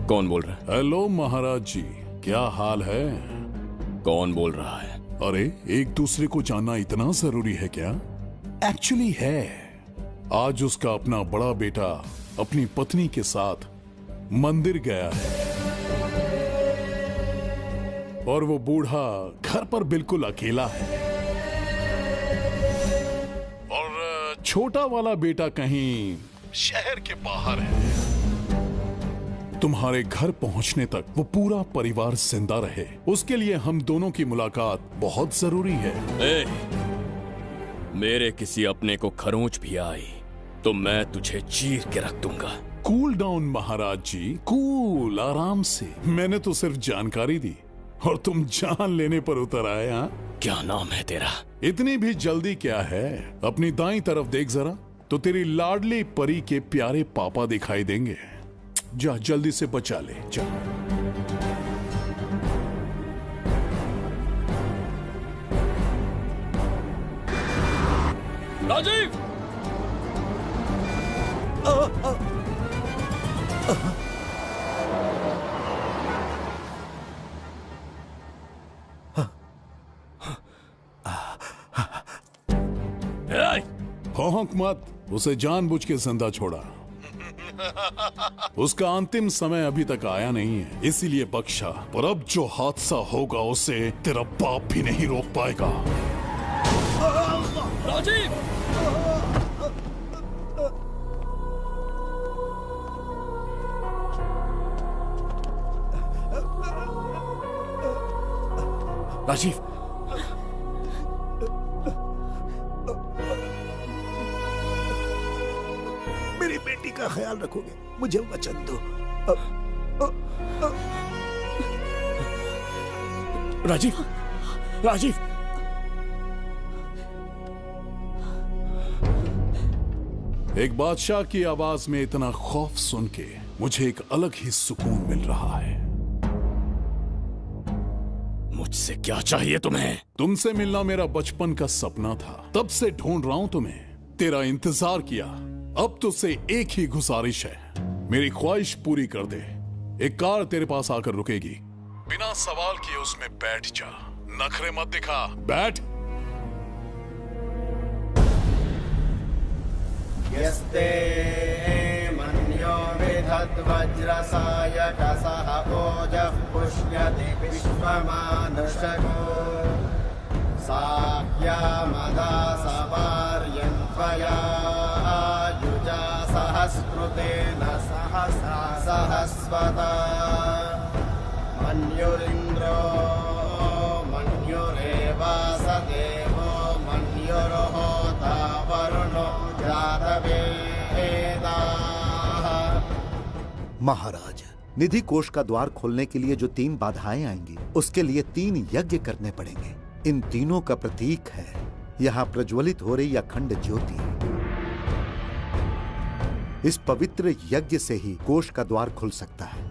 कौन बोल रहा है? हेलो महाराज जी, क्या हाल है? कौन बोल रहा है? अरे, एक दूसरे को जानना इतना जरूरी है क्या? एक्चुअली है। आज उसका अपना बड़ा बेटा अपनी पत्नी के साथ मंदिर गया है और वो बूढ़ा घर पर बिल्कुल अकेला है और छोटा वाला बेटा कहीं शहर के बाहर है। तुम्हारे घर पहुंचने तक वो पूरा परिवार जिंदा रहे, उसके लिए हम दोनों की मुलाकात बहुत जरूरी है। मेरे किसी अपने को खरोंच भी आई तो मैं तुझे चीर के रख दूंगा। कूल डाउन महाराज जी, कूल, आराम से। मैंने तो सिर्फ जानकारी दी और तुम जान लेने पर उतर आए। हाँ, क्या नाम है तेरा? इतनी भी जल्दी क्या है? अपनी दाईं तरफ देख जरा तो तेरी लाडली परी के प्यारे पापा दिखाई देंगे। जा, जल्दी से बचा ले, जा। राजीव! भौंक मत, उसे जानबूझ के जिंदा छोड़ा। उसका अंतिम समय अभी तक आया नहीं है, इसीलिए बख्शा। पर अब जो हादसा होगा उसे तेरा बाप भी नहीं रोक पाएगा। राजीव! राजीव, मेरी बेटी का ख्याल रखोगे? मुझे वचन दो। राजीव, राजीव! एक बादशाह की आवाज में इतना खौफ सुन के मुझे एक अलग ही सुकून मिल रहा है। मुझसे क्या चाहिए तुम्हें? तुमसे मिलना मेरा बचपन का सपना था, तब से ढूंढ रहा हूं तुम्हें, तेरा इंतजार किया। अब तुझसे एक ही गुजारिश है, मेरी ख्वाहिश पूरी कर दे। एक कार तेरे पास आकर रुकेगी, बिना सवाल किए उसमें बैठ जा, नखरे मत दिखा, बैठ। यस्ते मन्यो विधद्वज्रसायकसः ओजः पुष्यति विश्वमानुषको साह्यामदा सवार्यन्त्वया युजा सहस्कृतेन सहस्वता मन्युरिन्द्रो मन्युरेवास देवो मन्युर्होता वरुणो महाराज, निधि कोष का द्वार खोलने के लिए जो 3 बाधाएं आएंगी, उसके लिए 3 यज्ञ करने पड़ेंगे। इन तीनों का प्रतीक है यहाँ प्रज्वलित हो रही अखंड ज्योति। इस पवित्र यज्ञ से ही कोष का द्वार खुल सकता है।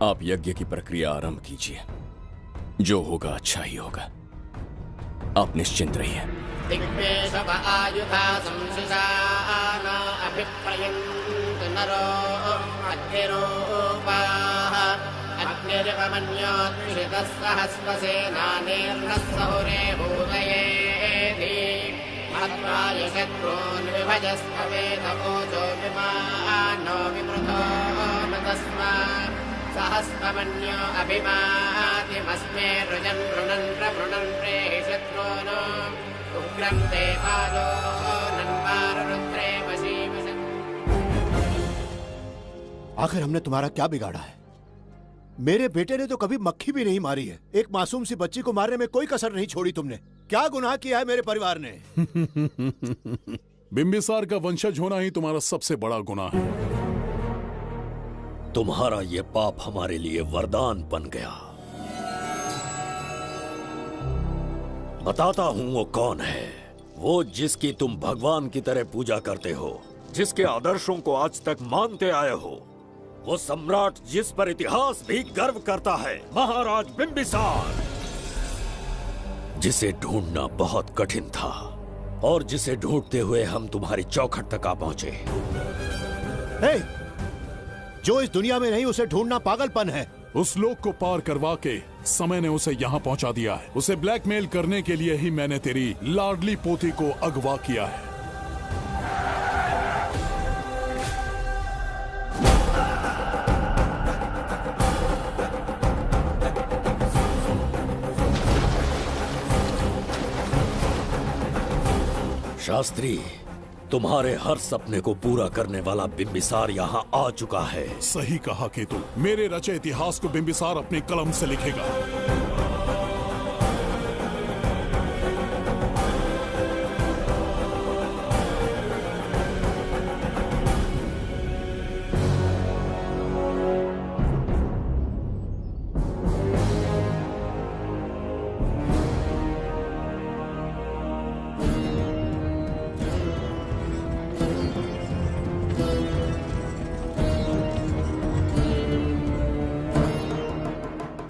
आप यज्ञ की प्रक्रिया आरंभ कीजिए, जो होगा अच्छा ही होगा। आप निश्चिंत रहिए। दिग्वेशव आयुधा संशिशाना अभिप्रयन्त नरो अग्निरूपाः अग्निरिवमन्योत्क्षितः सहस्रसेनानेर्नः सहुरे भूतयेति महत्वाय शत्रून् विभजस्त्ववेदकोचो विमानो विमृतो न तस्मात् सहस्रमन्यो अभिमातिमस्मे रुजन् रुणन् प्रवृणन् प्रेहि शत्रून् उग्रं ते पादो नन्वारुद्रे वशीवसन्। आखिर हमने तुम्हारा क्या बिगाड़ा है? मेरे बेटे ने तो कभी मक्खी भी नहीं मारी है। एक मासूम सी बच्ची को मारने में कोई कसर नहीं छोड़ी तुमने। क्या गुनाह किया है मेरे परिवार ने? बिम्बिसार का वंशज होना ही तुम्हारा सबसे बड़ा गुनाह है। तुम्हारा ये पाप हमारे लिए वरदान बन गया। बताता हूं वो कौन है। वो जिसकी तुम भगवान की तरह पूजा करते हो, जिसके आदर्शों को आज तक मानते आए हो, वो सम्राट जिस पर इतिहास भी गर्व करता है, महाराज बिंबिसार, जिसे ढूंढना बहुत कठिन था और जिसे ढूंढते हुए हम तुम्हारी चौखट तक आ पहुंचे। जो इस दुनिया में नहीं उसे ढूंढना पागलपन है। उस लोक को पार करवा के समय ने उसे यहाँ पहुँचा दिया है। उसे ब्लैकमेल करने के लिए ही मैंने तेरी लाडली पोती को अगवा किया है। शास्त्री, तुम्हारे हर सपने को पूरा करने वाला बिंबिसार यहाँ आ चुका है। सही कहा केतु। मेरे रचे इतिहास को बिंबिसार अपनी कलम से लिखेगा।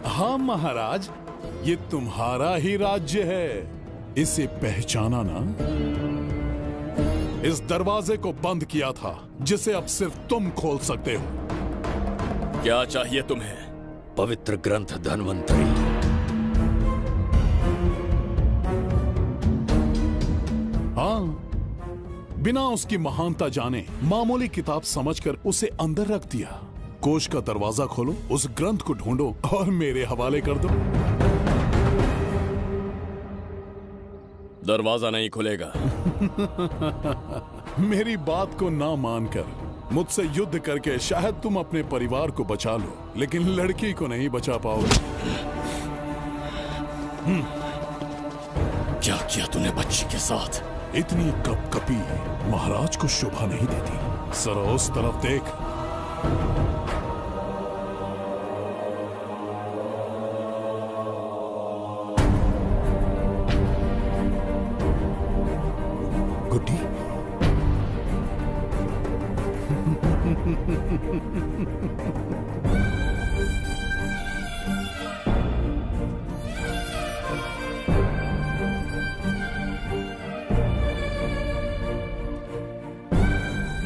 हाँ महाराज, ये तुम्हारा ही राज्य है। इसे पहचाना ना? इस दरवाजे को बंद किया था जिसे अब सिर्फ तुम खोल सकते हो। क्या चाहिए तुम्हें? पवित्र ग्रंथ धन्वंतरी। हाँ, बिना उसकी महानता जाने मामूली किताब समझकर उसे अंदर रख दिया। कोष का दरवाजा खोलो, उस ग्रंथ को ढूंढो और मेरे हवाले कर दो। दरवाजा नहीं खुलेगा। मेरी बात को ना मानकर मुझसे युद्ध करके शायद तुम अपने परिवार को बचा लो, लेकिन लड़की को नहीं बचा पाओगे। क्या किया तूने बच्ची के साथ? इतनी कपकपी महाराज को शोभा नहीं देती। जरा उस तरफ देख। गुड्डी,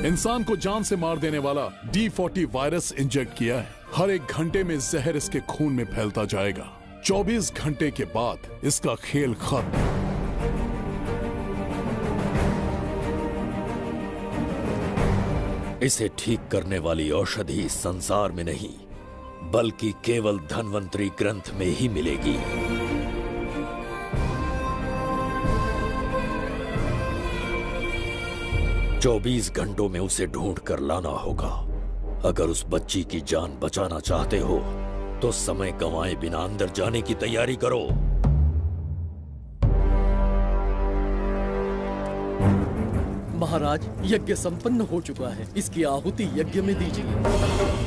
इंसान को जान से मार देने वाला D40 वायरस इंजेक्ट किया है। हर एक घंटे में जहर इसके खून में फैलता जाएगा। 24 घंटे के बाद इसका खेल खत्म। इसे ठीक करने वाली औषधि संसार में नहीं, बल्कि केवल धन्वंतरी ग्रंथ में ही मिलेगी। चौबीस घंटों में उसे ढूंढ कर लाना होगा। अगर उस बच्ची की जान बचाना चाहते हो तो समय गंवाए बिना अंदर जाने की तैयारी करो। महाराज, यज्ञ संपन्न हो चुका है। इसकी आहुति यज्ञ में दीजिए।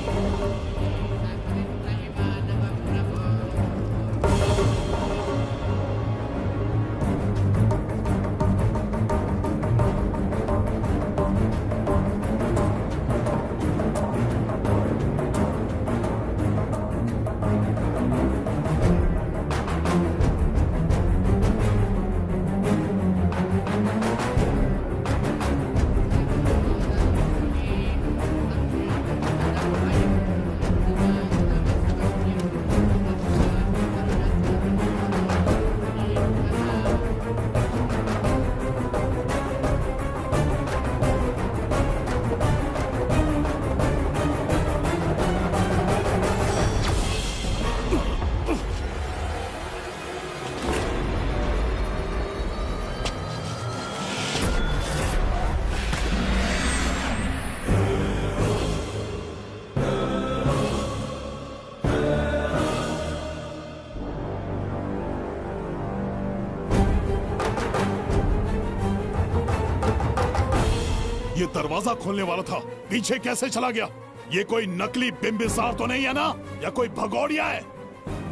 ये दरवाजा खोलने वाला था, पीछे कैसे चला गया? ये कोई नकली बिंबिसार तो नहीं है ना, या कोई भगोड़िया है?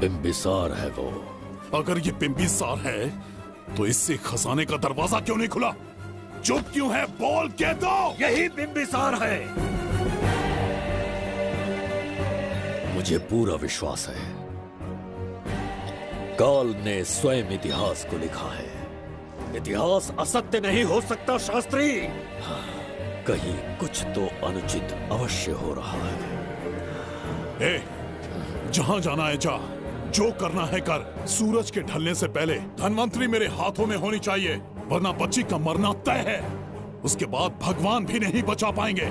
बिंबिसार है वो। अगर ये बिंबिसार है तो इससे खजाने का दरवाजा क्यों नहीं खुला? चुप क्यों है? बोल के दो। यही बिंबिसार है। मुझे पूरा विश्वास है काल ने स्वयं इतिहास को लिखा है। इतिहास असत्य नहीं हो सकता शास्त्री। हाँ, कहीं कुछ तो अनुचित अवश्य हो रहा है। ए, जहां जाना है जा, जो करना है कर। सूरज के ढलने से पहले धनवंतरी मेरे हाथों में होनी चाहिए, वरना बच्ची का मरना तय है। उसके बाद भगवान भी नहीं बचा पाएंगे।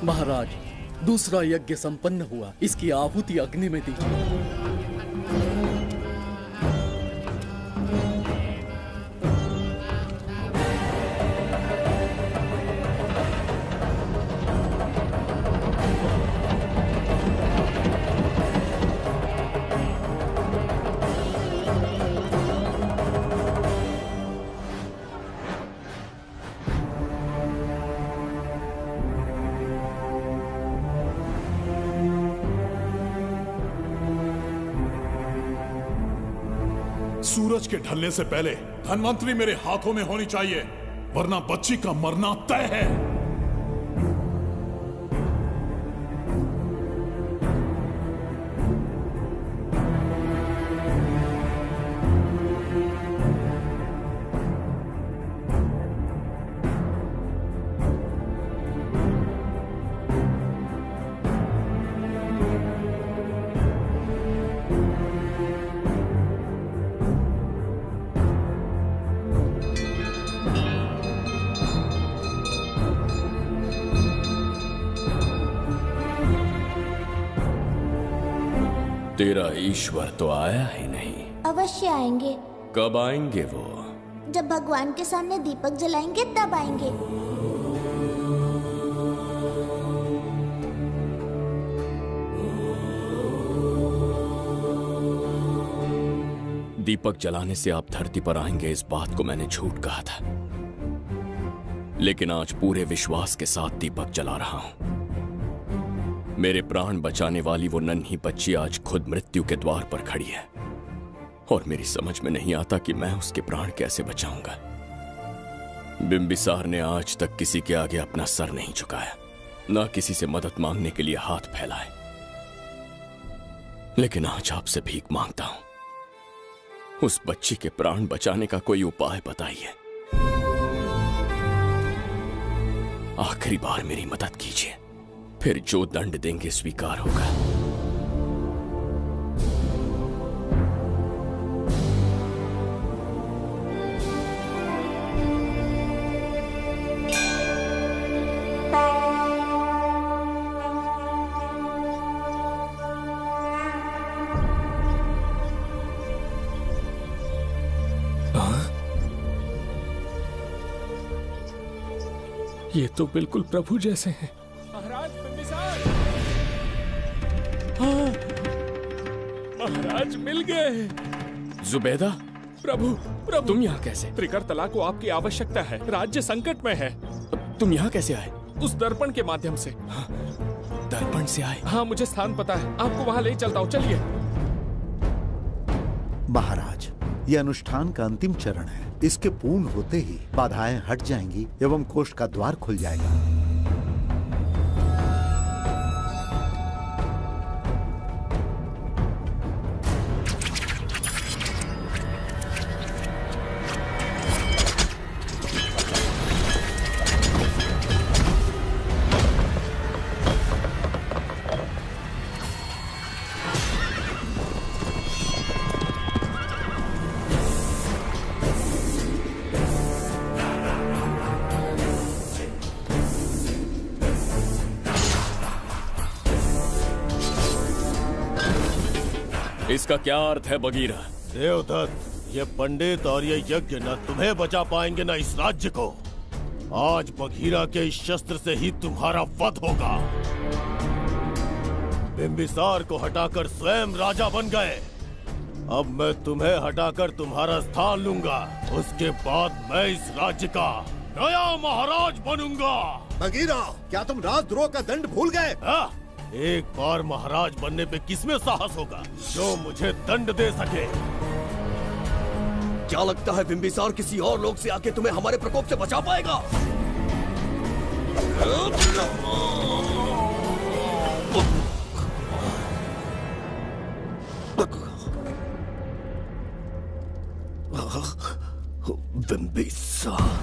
महाराज, दूसरा यज्ञ संपन्न हुआ। इसकी आहुति अग्नि में दीजिए। सूरज के ढलने से पहले धनवंतरी मेरे हाथों में होनी चाहिए, वरना बच्ची का मरना तय है। तेरा ईश्वर तो आया ही नहीं। अवश्य आएंगे। कब आएंगे वो? जब भगवान के सामने दीपक जलाएंगे तब आएंगे। दीपक जलाने से आप धरती पर आएंगे, इस बात को मैंने झूठ कहा था। लेकिन आज पूरे विश्वास के साथ दीपक जला रहा हूं। मेरे प्राण बचाने वाली वो नन्ही बच्ची आज खुद मृत्यु के द्वार पर खड़ी है, और मेरी समझ में नहीं आता कि मैं उसके प्राण कैसे बचाऊंगा। बिंबिसार ने आज तक किसी के आगे अपना सर नहीं झुकाया, ना किसी से मदद मांगने के लिए हाथ फैलाए। लेकिन आज आपसे भीख मांगता हूं, उस बच्ची के प्राण बचाने का कोई उपाय बताइए। आखिरी बार मेरी मदद कीजिए, फिर जो दंड देंगे स्वीकार होगा। ये तो बिल्कुल प्रभु जैसे हैं। महाराज बिंबिसार! हाँ, महाराज मिल गए। जुबैदा, प्रभु प्रभु, तुम यहाँ कैसे? त्रिकर्तला को आपकी आवश्यकता है, राज्य संकट में है। तुम यहाँ कैसे आए? उस दर्पण के माध्यम से। हाँ, दर्पण से आए? हाँ, मुझे स्थान पता है, आपको वहाँ ले चलता हूँ, चलिए। महाराज, ये अनुष्ठान का अंतिम चरण है। इसके पूर्ण होते ही बाधाएं हट जाएंगी एवं कोष का द्वार खुल जाएगा। इसका क्या अर्थ है बगीरा? देवदत्त, ये पंडित और ये यज्ञ न तुम्हें बचा पाएंगे न इस राज्य को। आज बगीरा के इस शस्त्र से ही तुम्हारा वध होगा। बिंबिसार को हटाकर स्वयं राजा बन गए। अब मैं तुम्हें हटाकर तुम्हारा स्थान लूंगा। उसके बाद मैं इस राज्य का नया महाराज बनूंगा। बगीरा, क्या तुम राजद्रोह का दंड भूल गए? एक बार महाराज बनने पे किसमें साहस होगा जो मुझे दंड दे सके। क्या लगता है बिंबिसार किसी और लोग से आके तुम्हें हमारे प्रकोप से बचा पाएगा? बिंबिसार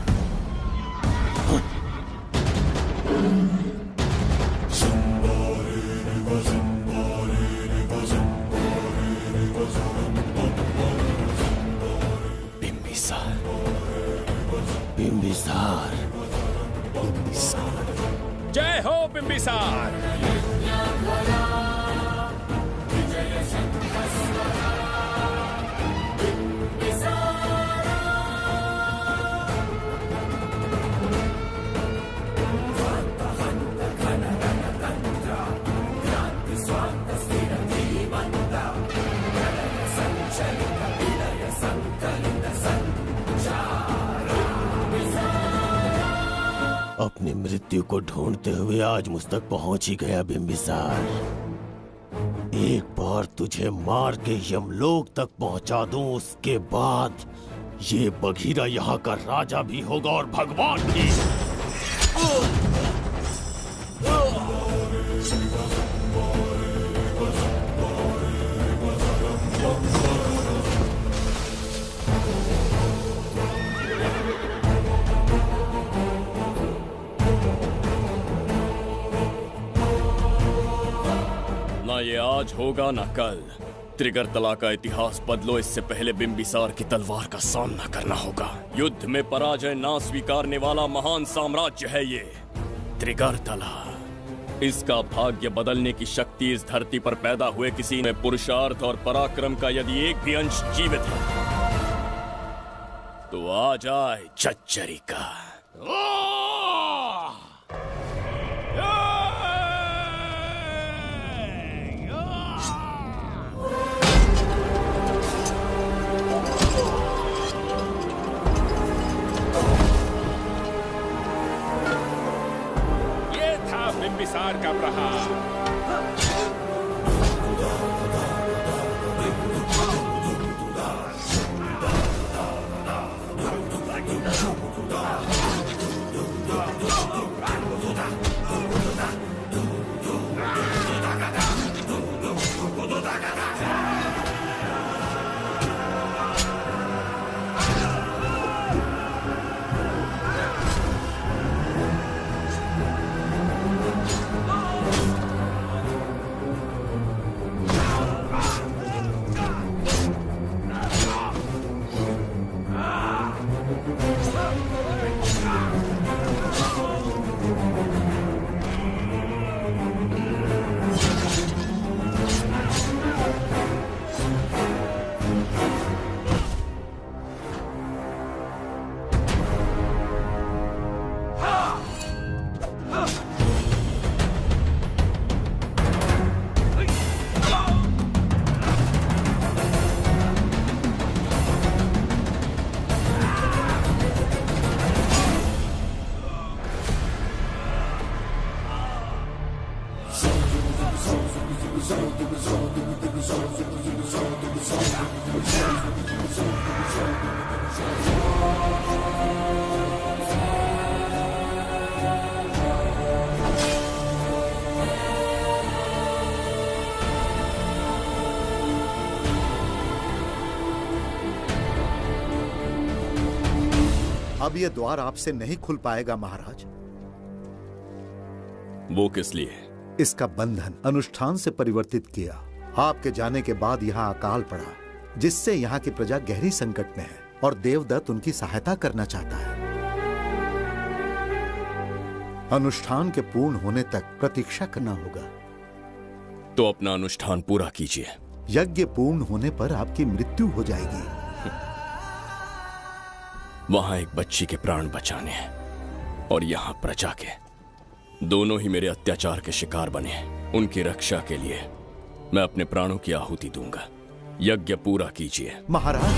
बिंबिसार, जय हो बिंबिसार। अपनी मृत्यु को ढूंढते हुए आज मुझ तक पहुंच ही गया बिंबिसार। एक बार तुझे मार के यमलोक तक पहुंचा दूं, उसके बाद ये बघीरा यहाँ का राजा भी होगा और भगवान भी। ना ये आज होगा ना कल। त्रिगर्तला का इतिहास बदलो, इससे पहले बिंबिसार की तलवार का सामना करना होगा। युद्ध में पराजय ना स्वीकारने वाला महान साम्राज्य है ये त्रिगर्तला। इसका भाग्य बदलने की शक्ति इस धरती पर पैदा हुए किसी में पुरुषार्थ और पराक्रम का यदि एक भी अंश जीवित है तो आ जाए चच्चरी का। बिंबिसार का प्रहार। अब ये द्वार आपसे नहीं खुल पाएगा महाराज। वो किस लिए? इसका बंधन अनुष्ठान से परिवर्तित किया। आपके जाने के बाद यहाँ अकाल पड़ा, जिससे यहाँ की प्रजा गहरी संकट में है और देवदत्त उनकी सहायता करना चाहता है। अनुष्ठान के पूर्ण होने तक प्रतीक्षा करना होगा। तो अपना अनुष्ठान पूरा कीजिए। यज्ञ पूर्ण होने पर आपकी मृत्यु हो जाएगी। वहां एक बच्ची के प्राण बचाने हैं और यहां प्रजा के, दोनों ही मेरे अत्याचार के शिकार बने हैं। उनकी रक्षा के लिए मैं अपने प्राणों की आहुति दूंगा। यज्ञ पूरा कीजिए। महाराज।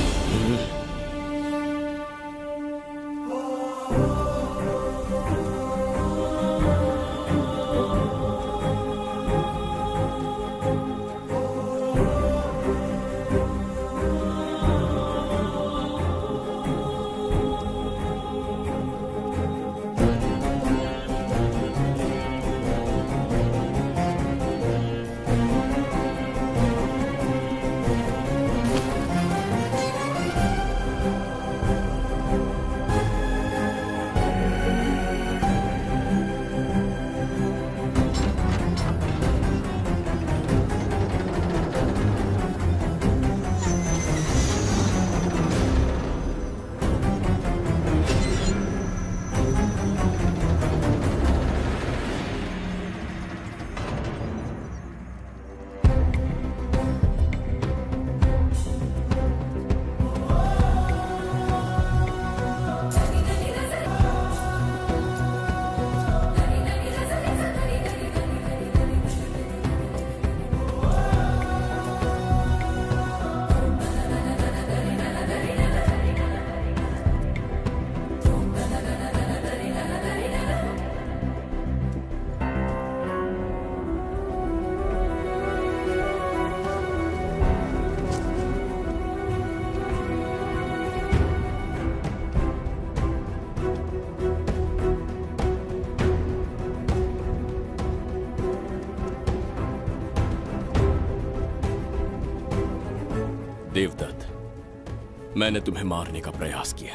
देवदत्त, मैंने तुम्हें मारने का प्रयास किया,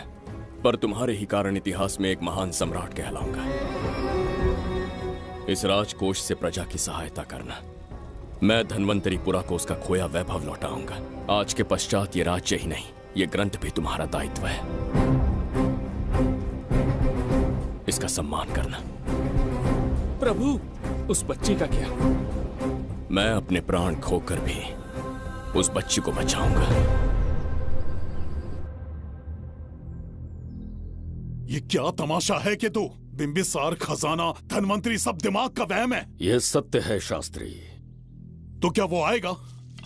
पर तुम्हारे ही कारण इतिहास में एक महान सम्राट कहलाऊंगा। इस राजकोष से प्रजा की सहायता करना। मैं धन्वंतरीपुरा को उसका खोया वैभव लौटाऊंगा। आज के पश्चात ये राज्य ही नहीं, ये ग्रंथ भी तुम्हारा दायित्व है। इसका सम्मान करना। प्रभु, उस बच्ची का क्या? मैं अपने प्राण खोकर भी उस बच्ची को बचाऊंगा। ये क्या तमाशा है कि तू बिंबिसार, खजाना, धनवंतरी सब दिमाग का वहम है? यह सत्य है शास्त्री। तो क्या वो आएगा?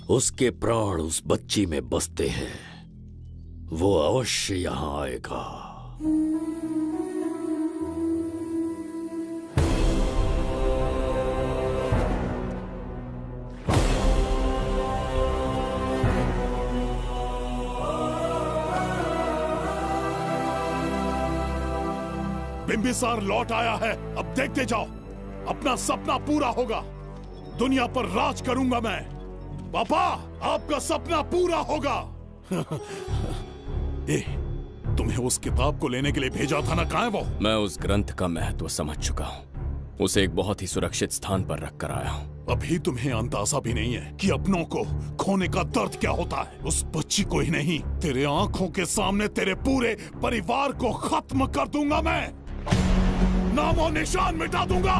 उसके प्राण उस बच्ची में बसते हैं, वो अवश्य यहां आएगा। बिंबिसार लौट आया है, अब देखते जाओ, अपना सपना पूरा होगा। दुनिया पर राज करूंगा मैं। पापा, आपका सपना पूरा होगा। तुम्हें उस किताब को लेने के लिए भेजा था ना, कहाँ है वो? मैं उस ग्रंथ का महत्व समझ चुका हूँ। उसे एक बहुत ही सुरक्षित स्थान पर रख कर आया हूँ। अभी तुम्हें अंदाजा भी नहीं है कि अपनों को खोने का दर्द क्या होता है। उस बच्ची को ही नहीं, तेरे आंखों के सामने तेरे पूरे परिवार को खत्म कर दूंगा मैं। नामो निशान मिटा दूंगा।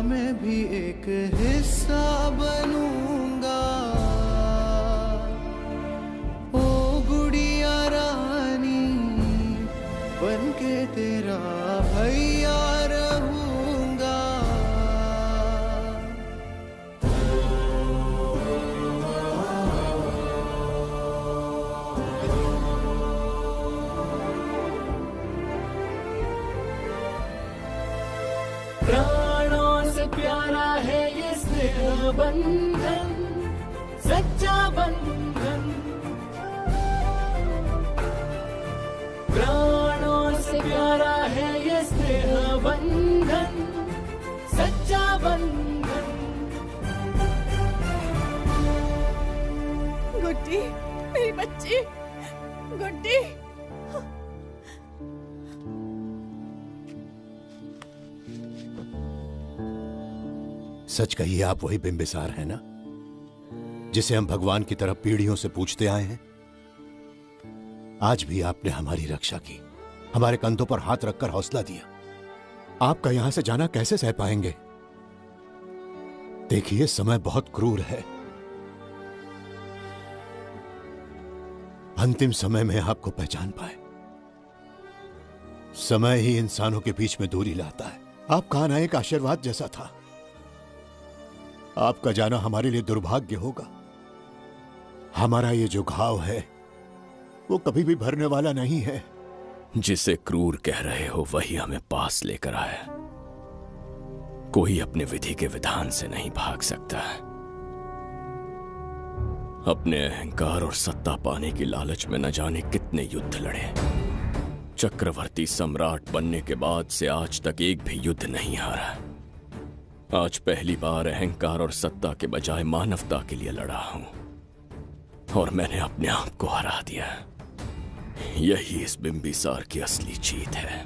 मैं भी एक हिस्सा बनूंगा। ओ गुड़िया रानी बनके तेरा भैया रहूंगा। प्राणों से प्यारा है ये स्नेह बंधन, सच्चा बंधन। प्राणों से प्यारा है ये स्नेह बंधन, सच्चा बंधन। गुड्डी, मेरी बच्ची, गुड्डी। सच कहिए, आप वही बिंबिसार हैं ना, जिसे हम भगवान की तरफ पीढ़ियों से पूछते आए हैं? आज भी आपने हमारी रक्षा की, हमारे कंधों पर हाथ रखकर हौसला दिया। आपका यहां से जाना कैसे सह पाएंगे? देखिए, समय बहुत क्रूर है। अंतिम समय में आपको पहचान पाए। समय ही इंसानों के बीच में दूरी लाता है। आपका आना एक आशीर्वाद जैसा था। आपका जाना हमारे लिए दुर्भाग्य होगा। हमारा ये जो घाव है वो कभी भी भरने वाला नहीं है। जिसे क्रूर कह रहे हो वही हमें पास लेकर आया। कोई अपने विधि के विधान से नहीं भाग सकता। अपने अहंकार और सत्ता पाने की लालच में न जाने कितने युद्ध लड़े। चक्रवर्ती सम्राट बनने के बाद से आज तक एक भी युद्ध नहीं हारा। आज पहली बार अहंकार और सत्ता के बजाय मानवता के लिए लड़ा हूं, और मैंने अपने आप को हरा दिया। यही इस बिंबिसार की असली जीत है।